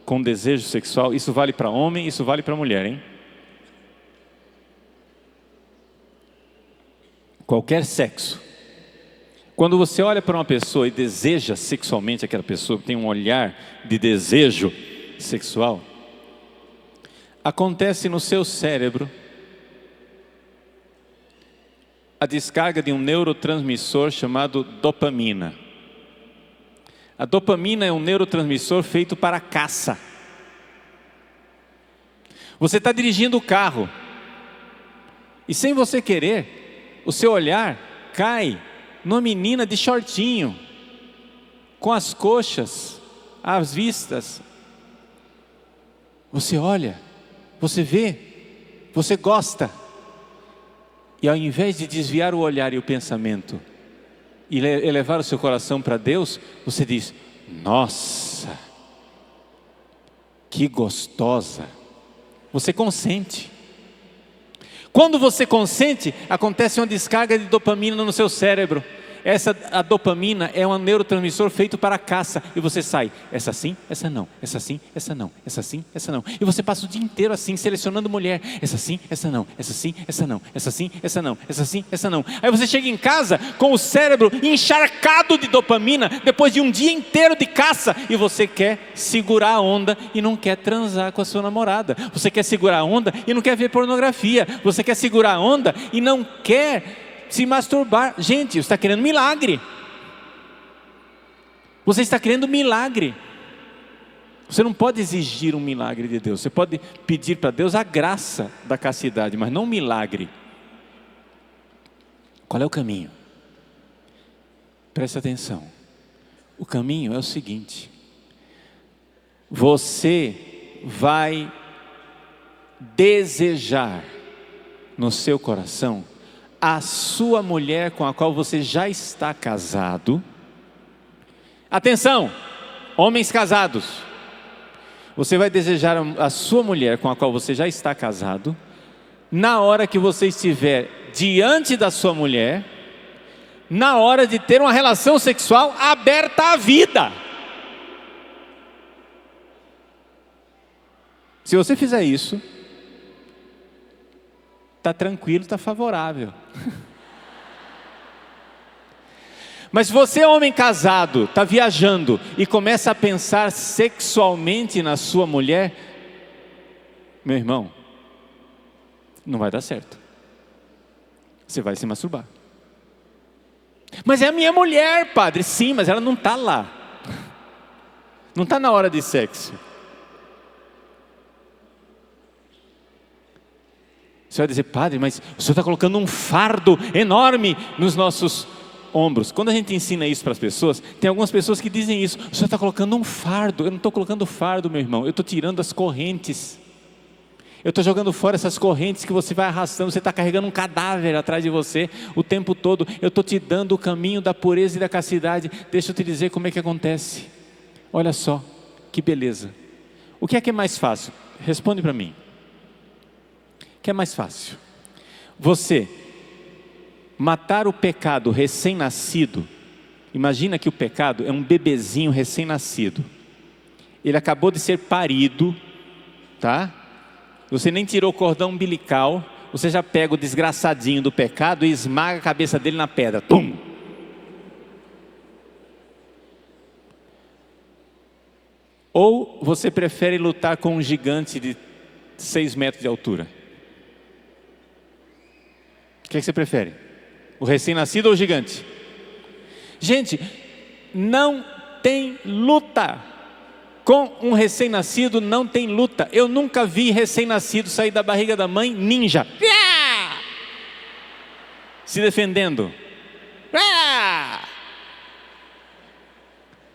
com desejo sexual, isso vale para homem, isso vale para mulher, hein? Qualquer sexo. Quando você olha para uma pessoa e deseja sexualmente aquela pessoa, tem um olhar de desejo sexual, acontece no seu cérebro a descarga de um neurotransmissor chamado dopamina. A dopamina é um neurotransmissor feito para a caça. Você está dirigindo o carro e, sem você querer, o seu olhar cai numa menina de shortinho, com as coxas às vistas. Você olha, você vê, você gosta, e ao invés de desviar o olhar e o pensamento e elevar o seu coração para Deus, você diz: nossa, que gostosa. Você consente. Quando você consente, acontece uma descarga de dopamina no seu cérebro. A dopamina é um neurotransmissor feito para a caça. E você sai, essa sim, essa não, essa sim, essa não, essa sim, essa não. E você passa o dia inteiro assim, selecionando mulher. Essa sim, essa não, essa sim, essa não, essa sim, essa não, essa sim, essa não. Aí você chega em casa com o cérebro encharcado de dopamina, depois de um dia inteiro de caça. E você quer segurar a onda e não quer transar com a sua namorada. Você quer segurar a onda e não quer ver pornografia. Você quer segurar a onda e não quer se masturbar. Gente, você está querendo milagre. Você está querendo milagre. Você não pode exigir um milagre de Deus. Você pode pedir para Deus a graça da castidade, mas não um milagre. Qual é o caminho? Preste atenção. O caminho é o seguinte: você vai desejar no seu coração a sua mulher com a qual você já está casado. Atenção, homens casados, você vai desejar a sua mulher com a qual você já está casado, na hora que você estiver diante da sua mulher, na hora de ter uma relação sexual aberta à vida. Se você fizer isso, está tranquilo, está favorável. Mas se você é homem casado, está viajando e começa a pensar sexualmente na sua mulher, meu irmão, não vai dar certo. Você vai se masturbar. Mas é a minha mulher, padre. Sim, mas ela não está lá. Não está na hora de sexo. Você vai dizer: padre, mas o senhor está colocando um fardo enorme nos nossos ombros. Quando a gente ensina isso para as pessoas, tem algumas pessoas que dizem isso: o senhor está colocando um fardo. Eu não estou colocando fardo, meu irmão. Eu estou tirando as correntes. Eu estou jogando fora essas correntes que você vai arrastando. Você está carregando um cadáver atrás de você o tempo todo. Eu estou te dando o caminho da pureza e da castidade. Deixa eu te dizer como é que acontece. Olha só, que beleza. O que é mais fácil? Responde para mim. O que é mais fácil? Você matar o pecado recém-nascido. Imagina que o pecado é um bebezinho recém-nascido. Ele acabou de ser parido, tá? Você nem tirou o cordão umbilical. Você já pega o desgraçadinho do pecado e esmaga a cabeça dele na pedra. Tum! Ou você prefere lutar com um gigante de 6 metros de altura? O que você prefere? O recém-nascido ou o gigante? Gente, não tem luta. Com um recém-nascido não tem luta. Eu nunca vi recém-nascido sair da barriga da mãe ninja, se defendendo.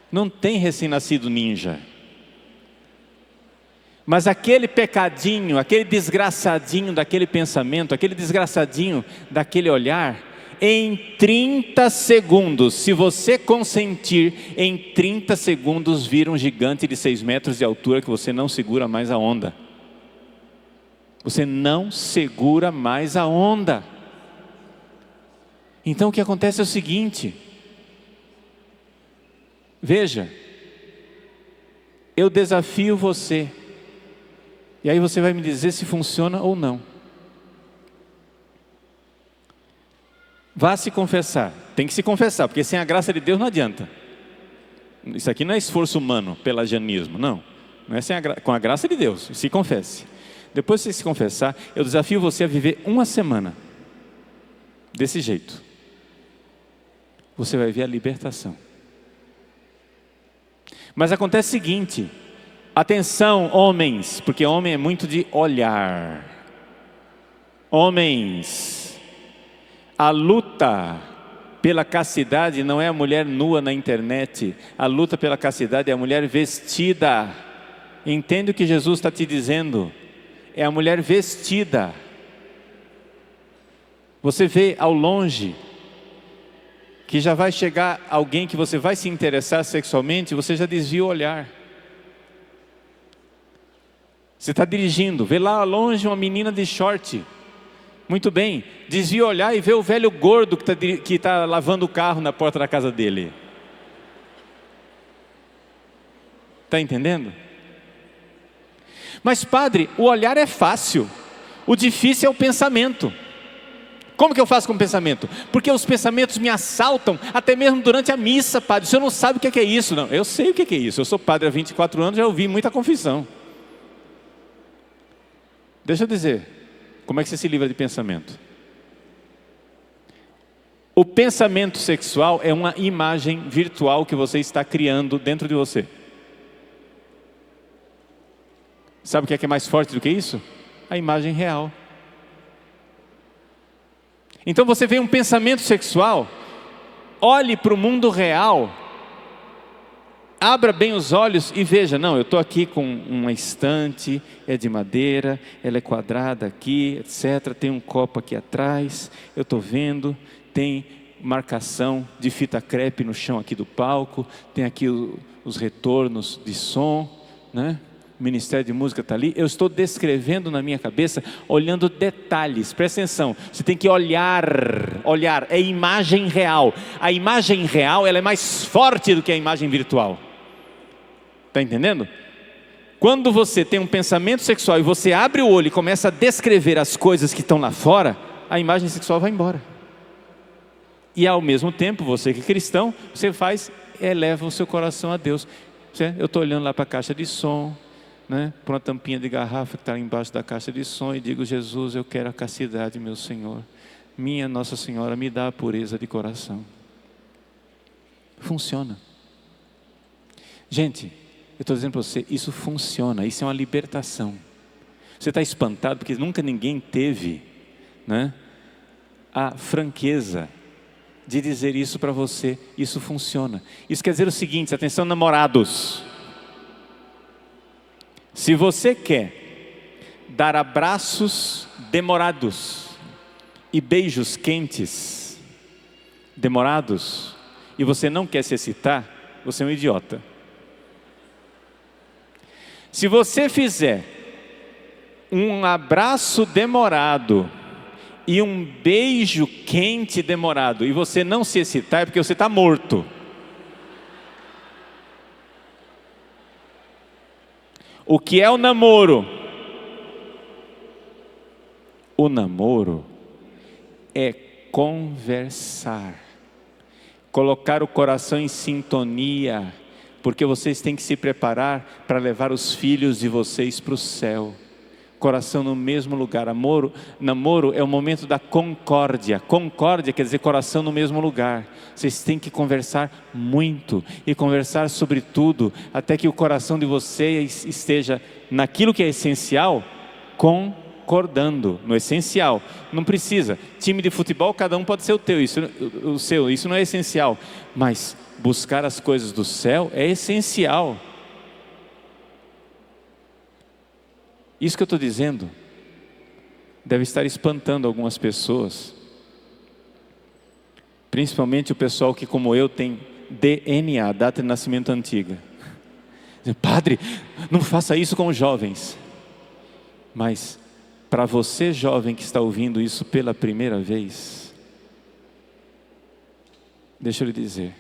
Não tem recém-nascido ninja. Mas aquele pecadinho, aquele desgraçadinho daquele pensamento, aquele desgraçadinho daquele olhar, em 30 segundos, se você consentir, em 30 segundos vira um gigante de 6 metros de altura que você não segura mais a onda. Você não segura mais a onda. Então o que acontece é o seguinte, veja, eu desafio você, e aí você vai me dizer se funciona ou não. Vá se confessar, tem que se confessar, porque sem a graça de Deus não adianta. Isso aqui não é esforço humano, pelagianismo, não é com a graça de Deus, se confesse. Depois de você se confessar, eu desafio você a viver uma semana desse jeito. Você vai ver a libertação. Mas acontece o seguinte, atenção homens, porque homem é muito de olhar. Homens, a luta pela castidade não é a mulher nua na internet. A luta pela castidade é a mulher vestida. Entende o que Jesus está te dizendo? É a mulher vestida. Você vê ao longe que já vai chegar alguém que você vai se interessar sexualmente, você já desvia o olhar. Você está dirigindo, vê lá longe uma menina de short. Muito bem, desvia o olhar e vê o velho gordo que está lavando o carro na porta da casa dele. Está entendendo? Mas padre, o olhar é fácil, o difícil é o pensamento. Como que eu faço com o pensamento? Porque os pensamentos me assaltam, até mesmo durante a missa, padre. O senhor não sabe o que é isso, não. Eu sei o que é isso, eu sou padre há 24 anos, já ouvi muita confissão. Deixa eu dizer, como é que você se livra de pensamento? O pensamento sexual é uma imagem virtual que você está criando dentro de você. Sabe o que é mais forte do que isso? A imagem real. Então você vê um pensamento sexual, olhe para o mundo real, abra bem os olhos e veja, não, eu estou aqui com uma estante, é de madeira, ela é quadrada aqui, etc. Tem um copo aqui atrás, eu estou vendo, tem marcação de fita crepe no chão aqui do palco, tem aqui os retornos de som, né? O Ministério de Música está ali, eu estou descrevendo na minha cabeça, olhando detalhes, presta atenção, você tem que olhar, é imagem real. A imagem real, ela é mais forte do que a imagem virtual. Está entendendo? Quando você tem um pensamento sexual e você abre o olho e começa a descrever as coisas que estão lá fora, a imagem sexual vai embora. E ao mesmo tempo, você que é cristão, você eleva o seu coração a Deus. Eu estou olhando lá para a caixa de som, né, para uma tampinha de garrafa que está embaixo da caixa de som e digo, Jesus, eu quero a castidade, meu Senhor. Minha Nossa Senhora, me dá a pureza de coração. Funciona. Gente, eu estou dizendo para você, isso funciona, isso é uma libertação. Você está espantado porque nunca ninguém teve, né, a franqueza de dizer isso para você. Isso funciona. Isso quer dizer o seguinte, atenção namorados. Se você quer dar abraços demorados e beijos quentes demorados, e você não quer se excitar, você é um idiota. Se você fizer um abraço demorado e um beijo quente demorado, e você não se excitar, é porque você está morto. O que é o namoro? O namoro é conversar, colocar o coração em sintonia, porque vocês têm que se preparar para levar os filhos de vocês para o céu. coração no mesmo lugar. Namoro é o momento da concórdia. Concórdia quer dizer coração no mesmo lugar. Vocês têm que conversar muito e conversar sobre tudo, até que o coração de vocês esteja naquilo que é essencial, concordando no essencial. Não precisa. Time de futebol, cada um pode ser o seu. Isso não é essencial. Mas buscar as coisas do céu é essencial. Isso que eu estou dizendo deve estar espantando algumas pessoas, principalmente o pessoal que, como eu, tem DNA, data de nascimento antiga. Padre, não faça isso com os jovens. Mas para você, jovem, que está ouvindo isso pela primeira vez, deixa eu lhe dizer,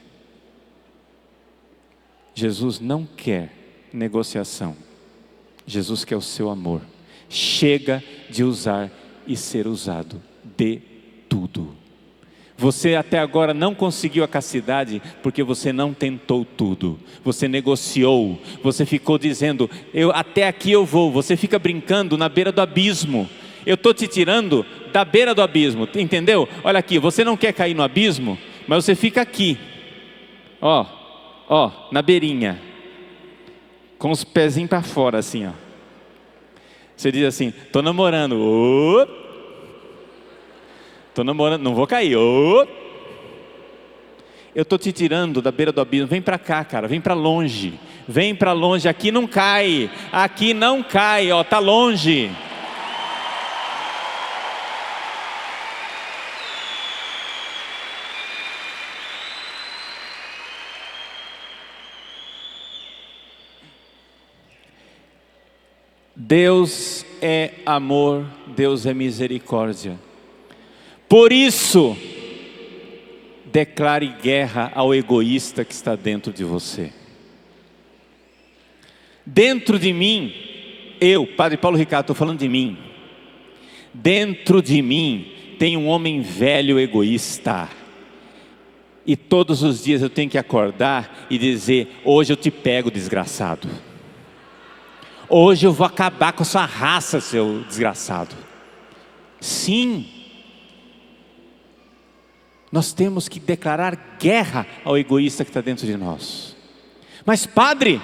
Jesus não quer negociação. Jesus quer o seu amor. Chega de usar e ser usado. Dê tudo. Você até agora não conseguiu a castidade porque você não tentou tudo. Você negociou. Você ficou dizendo, até aqui eu vou. Você fica brincando na beira do abismo. Eu estou te tirando da beira do abismo. Entendeu? Olha aqui, você não quer cair no abismo, mas você fica aqui. Na beirinha. Com os pezinhos para fora assim, ó. Você diz assim, estou namorando. Estou namorando, não vou cair. Eu estou te tirando da beira do abismo. Vem para cá, cara, vem para longe. Vem para longe, aqui não cai. Aqui não cai, está longe. Deus é amor, Deus é misericórdia. Por isso, declare guerra ao egoísta que está dentro de você. Dentro de mim, Padre Paulo Ricardo, estou falando de mim. Dentro de mim tem um homem velho egoísta. E todos os dias eu tenho que acordar e dizer, hoje eu te pego, desgraçado. Hoje eu vou acabar com a sua raça, seu desgraçado. Sim. Nós temos que declarar guerra ao egoísta que está dentro de nós. Mas padre,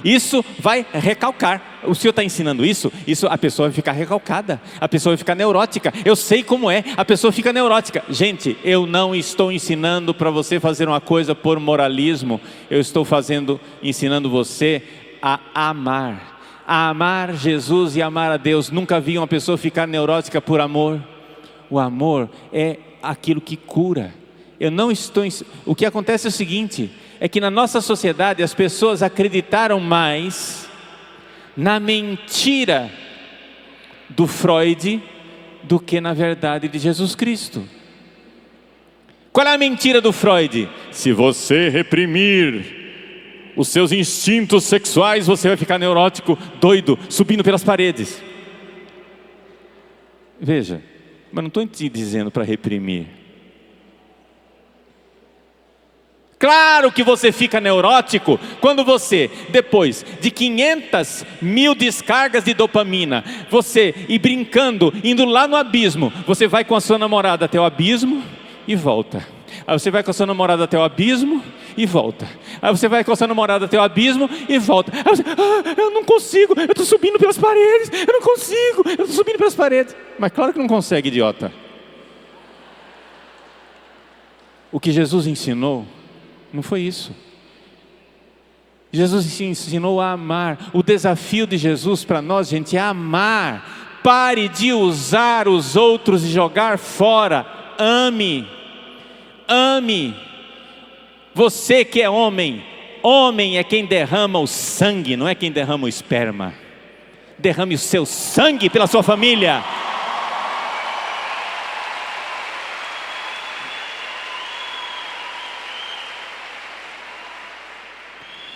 isso vai recalcar. O senhor está ensinando isso, a pessoa vai ficar recalcada. A pessoa vai ficar neurótica. Eu sei como é, a pessoa fica neurótica. Gente, eu não estou ensinando para você fazer uma coisa por moralismo. Eu estou ensinando você a amar. A amar Jesus e amar a Deus. Nunca vi uma pessoa ficar neurótica por amor. O amor é aquilo que cura. O que acontece é o seguinte, é que na nossa sociedade as pessoas acreditaram mais na mentira do Freud do que na verdade de Jesus Cristo. Qual é a mentira do Freud? Se você reprimir os seus instintos sexuais, você vai ficar neurótico, doido, subindo pelas paredes. Veja, mas não estou te dizendo para reprimir. Claro que você fica neurótico quando você, depois de 500.000 descargas de dopamina, você ir brincando, indo lá no abismo, você vai com a sua namorada até o abismo e volta. Aí você vai com a sua namorada até o abismo e volta. Aí você vai com a sua namorada até o abismo e volta. Aí você, eu não consigo, eu estou subindo pelas paredes, eu não consigo, eu estou subindo pelas paredes. Mas claro que não consegue, idiota. O que Jesus ensinou não foi isso. Jesus ensinou a amar. O desafio de Jesus para nós, gente, é amar. Pare de usar os outros e jogar fora. Ame. Ame. Você que é homem, homem é quem derrama o sangue, não é quem derrama o esperma. Derrame o seu sangue pela sua família.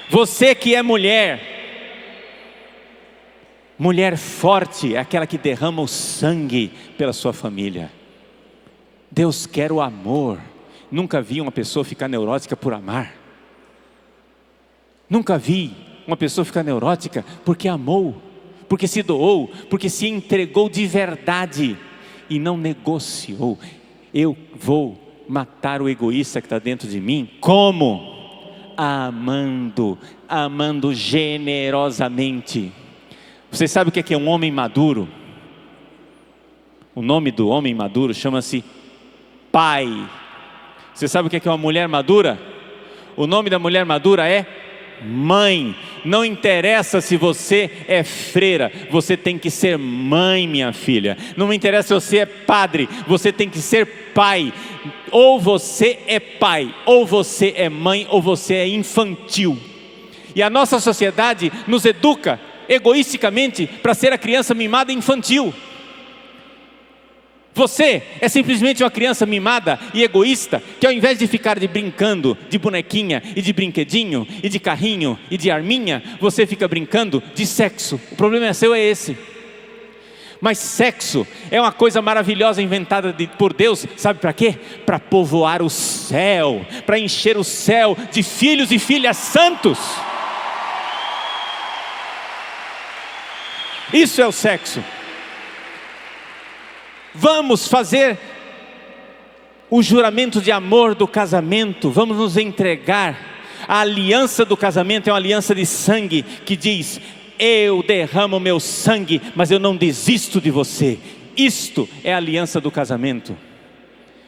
Você que é mulher, mulher forte é aquela que derrama o sangue pela sua família. Deus quer o amor. Nunca vi uma pessoa ficar neurótica por amar. Nunca vi uma pessoa ficar neurótica porque amou. porque se doou, porque se entregou de verdade e não negociou. Eu vou matar o egoísta que está dentro de mim. Como? Amando generosamente. Você sabe o que é um homem maduro? O nome do homem maduro chama-se pai. Você sabe o que é uma mulher madura? O nome da mulher madura é mãe. Não interessa se você é freira, você tem que ser mãe, minha filha. Não me interessa se você é padre, você tem que ser pai. Ou você é pai, ou você é mãe, ou você é infantil. E a nossa sociedade nos educa egoisticamente para ser a criança mimada infantil. Você é simplesmente uma criança mimada e egoísta, que ao invés de ficar brincando de bonequinha e de brinquedinho e de carrinho e de arminha, você fica brincando de sexo. O problema seu é esse. Mas sexo é uma coisa maravilhosa inventada por Deus, sabe para quê? Para povoar o céu, para encher o céu de filhos e filhas santos. Isso é o sexo. Vamos fazer o juramento de amor do casamento, vamos nos entregar. A aliança do casamento é uma aliança de sangue que diz: eu derramo meu sangue, mas eu não desisto de você. Isto é a aliança do casamento,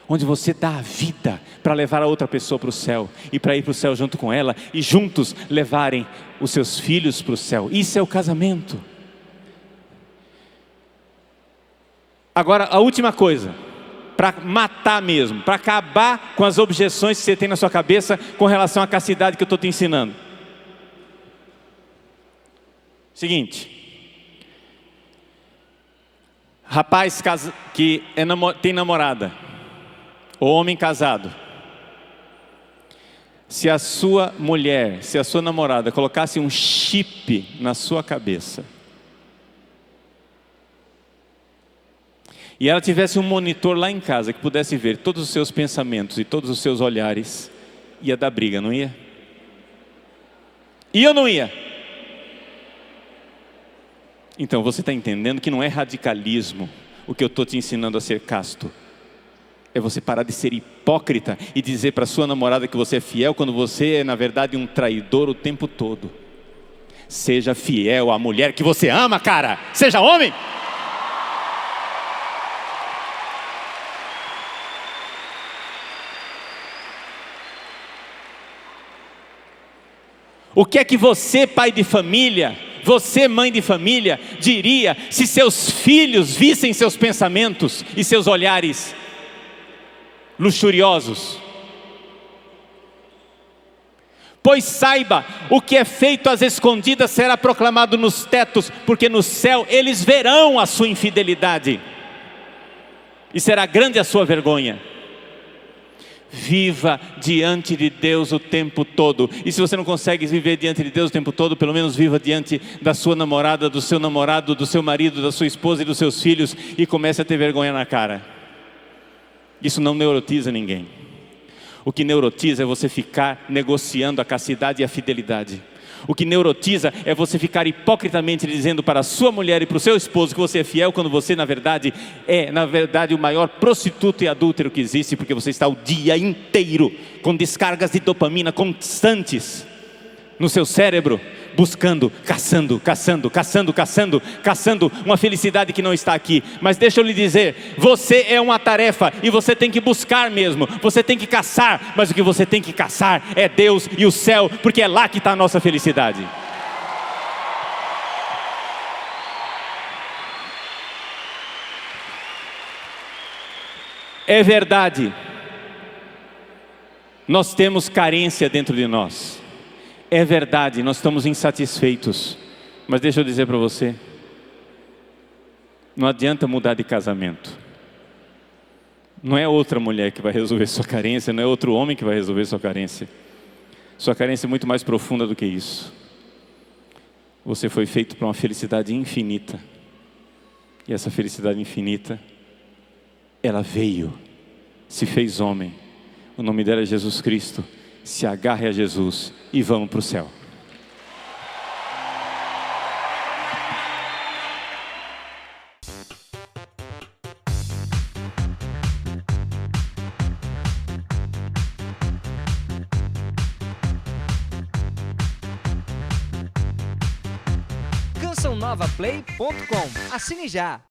onde você dá a vida para levar a outra pessoa para o céu, e para ir para o céu junto com ela, e juntos levarem os seus filhos para o céu. Isso é o casamento. Agora, a última coisa, para matar mesmo, para acabar com as objeções que você tem na sua cabeça com relação à castidade que eu estou te ensinando. Seguinte, rapaz que tem namorada, ou homem casado, se a sua mulher, se a sua namorada colocasse um chip na sua cabeça, e ela tivesse um monitor lá em casa que pudesse ver todos os seus pensamentos e todos os seus olhares, ia dar briga, não ia? Ia ou não ia? Então você está entendendo que não é radicalismo o que eu estou te ensinando a ser casto. É você parar de ser hipócrita e dizer para sua namorada que você é fiel, quando você é na verdade um traidor o tempo todo. Seja fiel à mulher que você ama, cara. Seja homem. O que é que você, pai de família, você, mãe de família, diria se seus filhos vissem seus pensamentos e seus olhares luxuriosos? Pois saiba, o que é feito às escondidas será proclamado nos tetos, porque no céu eles verão a sua infidelidade, e será grande a sua vergonha. Viva diante de Deus o tempo todo. E se você não consegue viver diante de Deus o tempo todo, pelo menos viva diante da sua namorada, do seu namorado, do seu marido, da sua esposa e dos seus filhos, e comece a ter vergonha na cara. Isso não neurotiza ninguém. O que neurotiza é você ficar negociando a castidade e a fidelidade. O que neurotiza é você ficar hipocritamente dizendo para a sua mulher e para o seu esposo que você é fiel, quando você na verdade é o maior prostituto e adúltero que existe, porque você está o dia inteiro com descargas de dopamina constantes no seu cérebro, buscando, caçando uma felicidade que não está aqui. Mas deixa eu lhe dizer, você é uma tarefa e você tem que buscar mesmo, você tem que caçar, mas o que você tem que caçar é Deus e o céu, porque é lá que está a nossa felicidade. É verdade, nós temos carência dentro de nós. É verdade, nós estamos insatisfeitos. Mas deixa eu dizer para você, não adianta mudar de casamento. Não é outra mulher que vai resolver sua carência, não é outro homem que vai resolver sua carência. Sua carência é muito mais profunda do que isso. Você foi feito para uma felicidade infinita. E essa felicidade infinita, ela veio, se fez homem. O nome dela é Jesus Cristo. Se agarre a Jesus e vamos para o céu. cançãonovaplay.com. Assine já!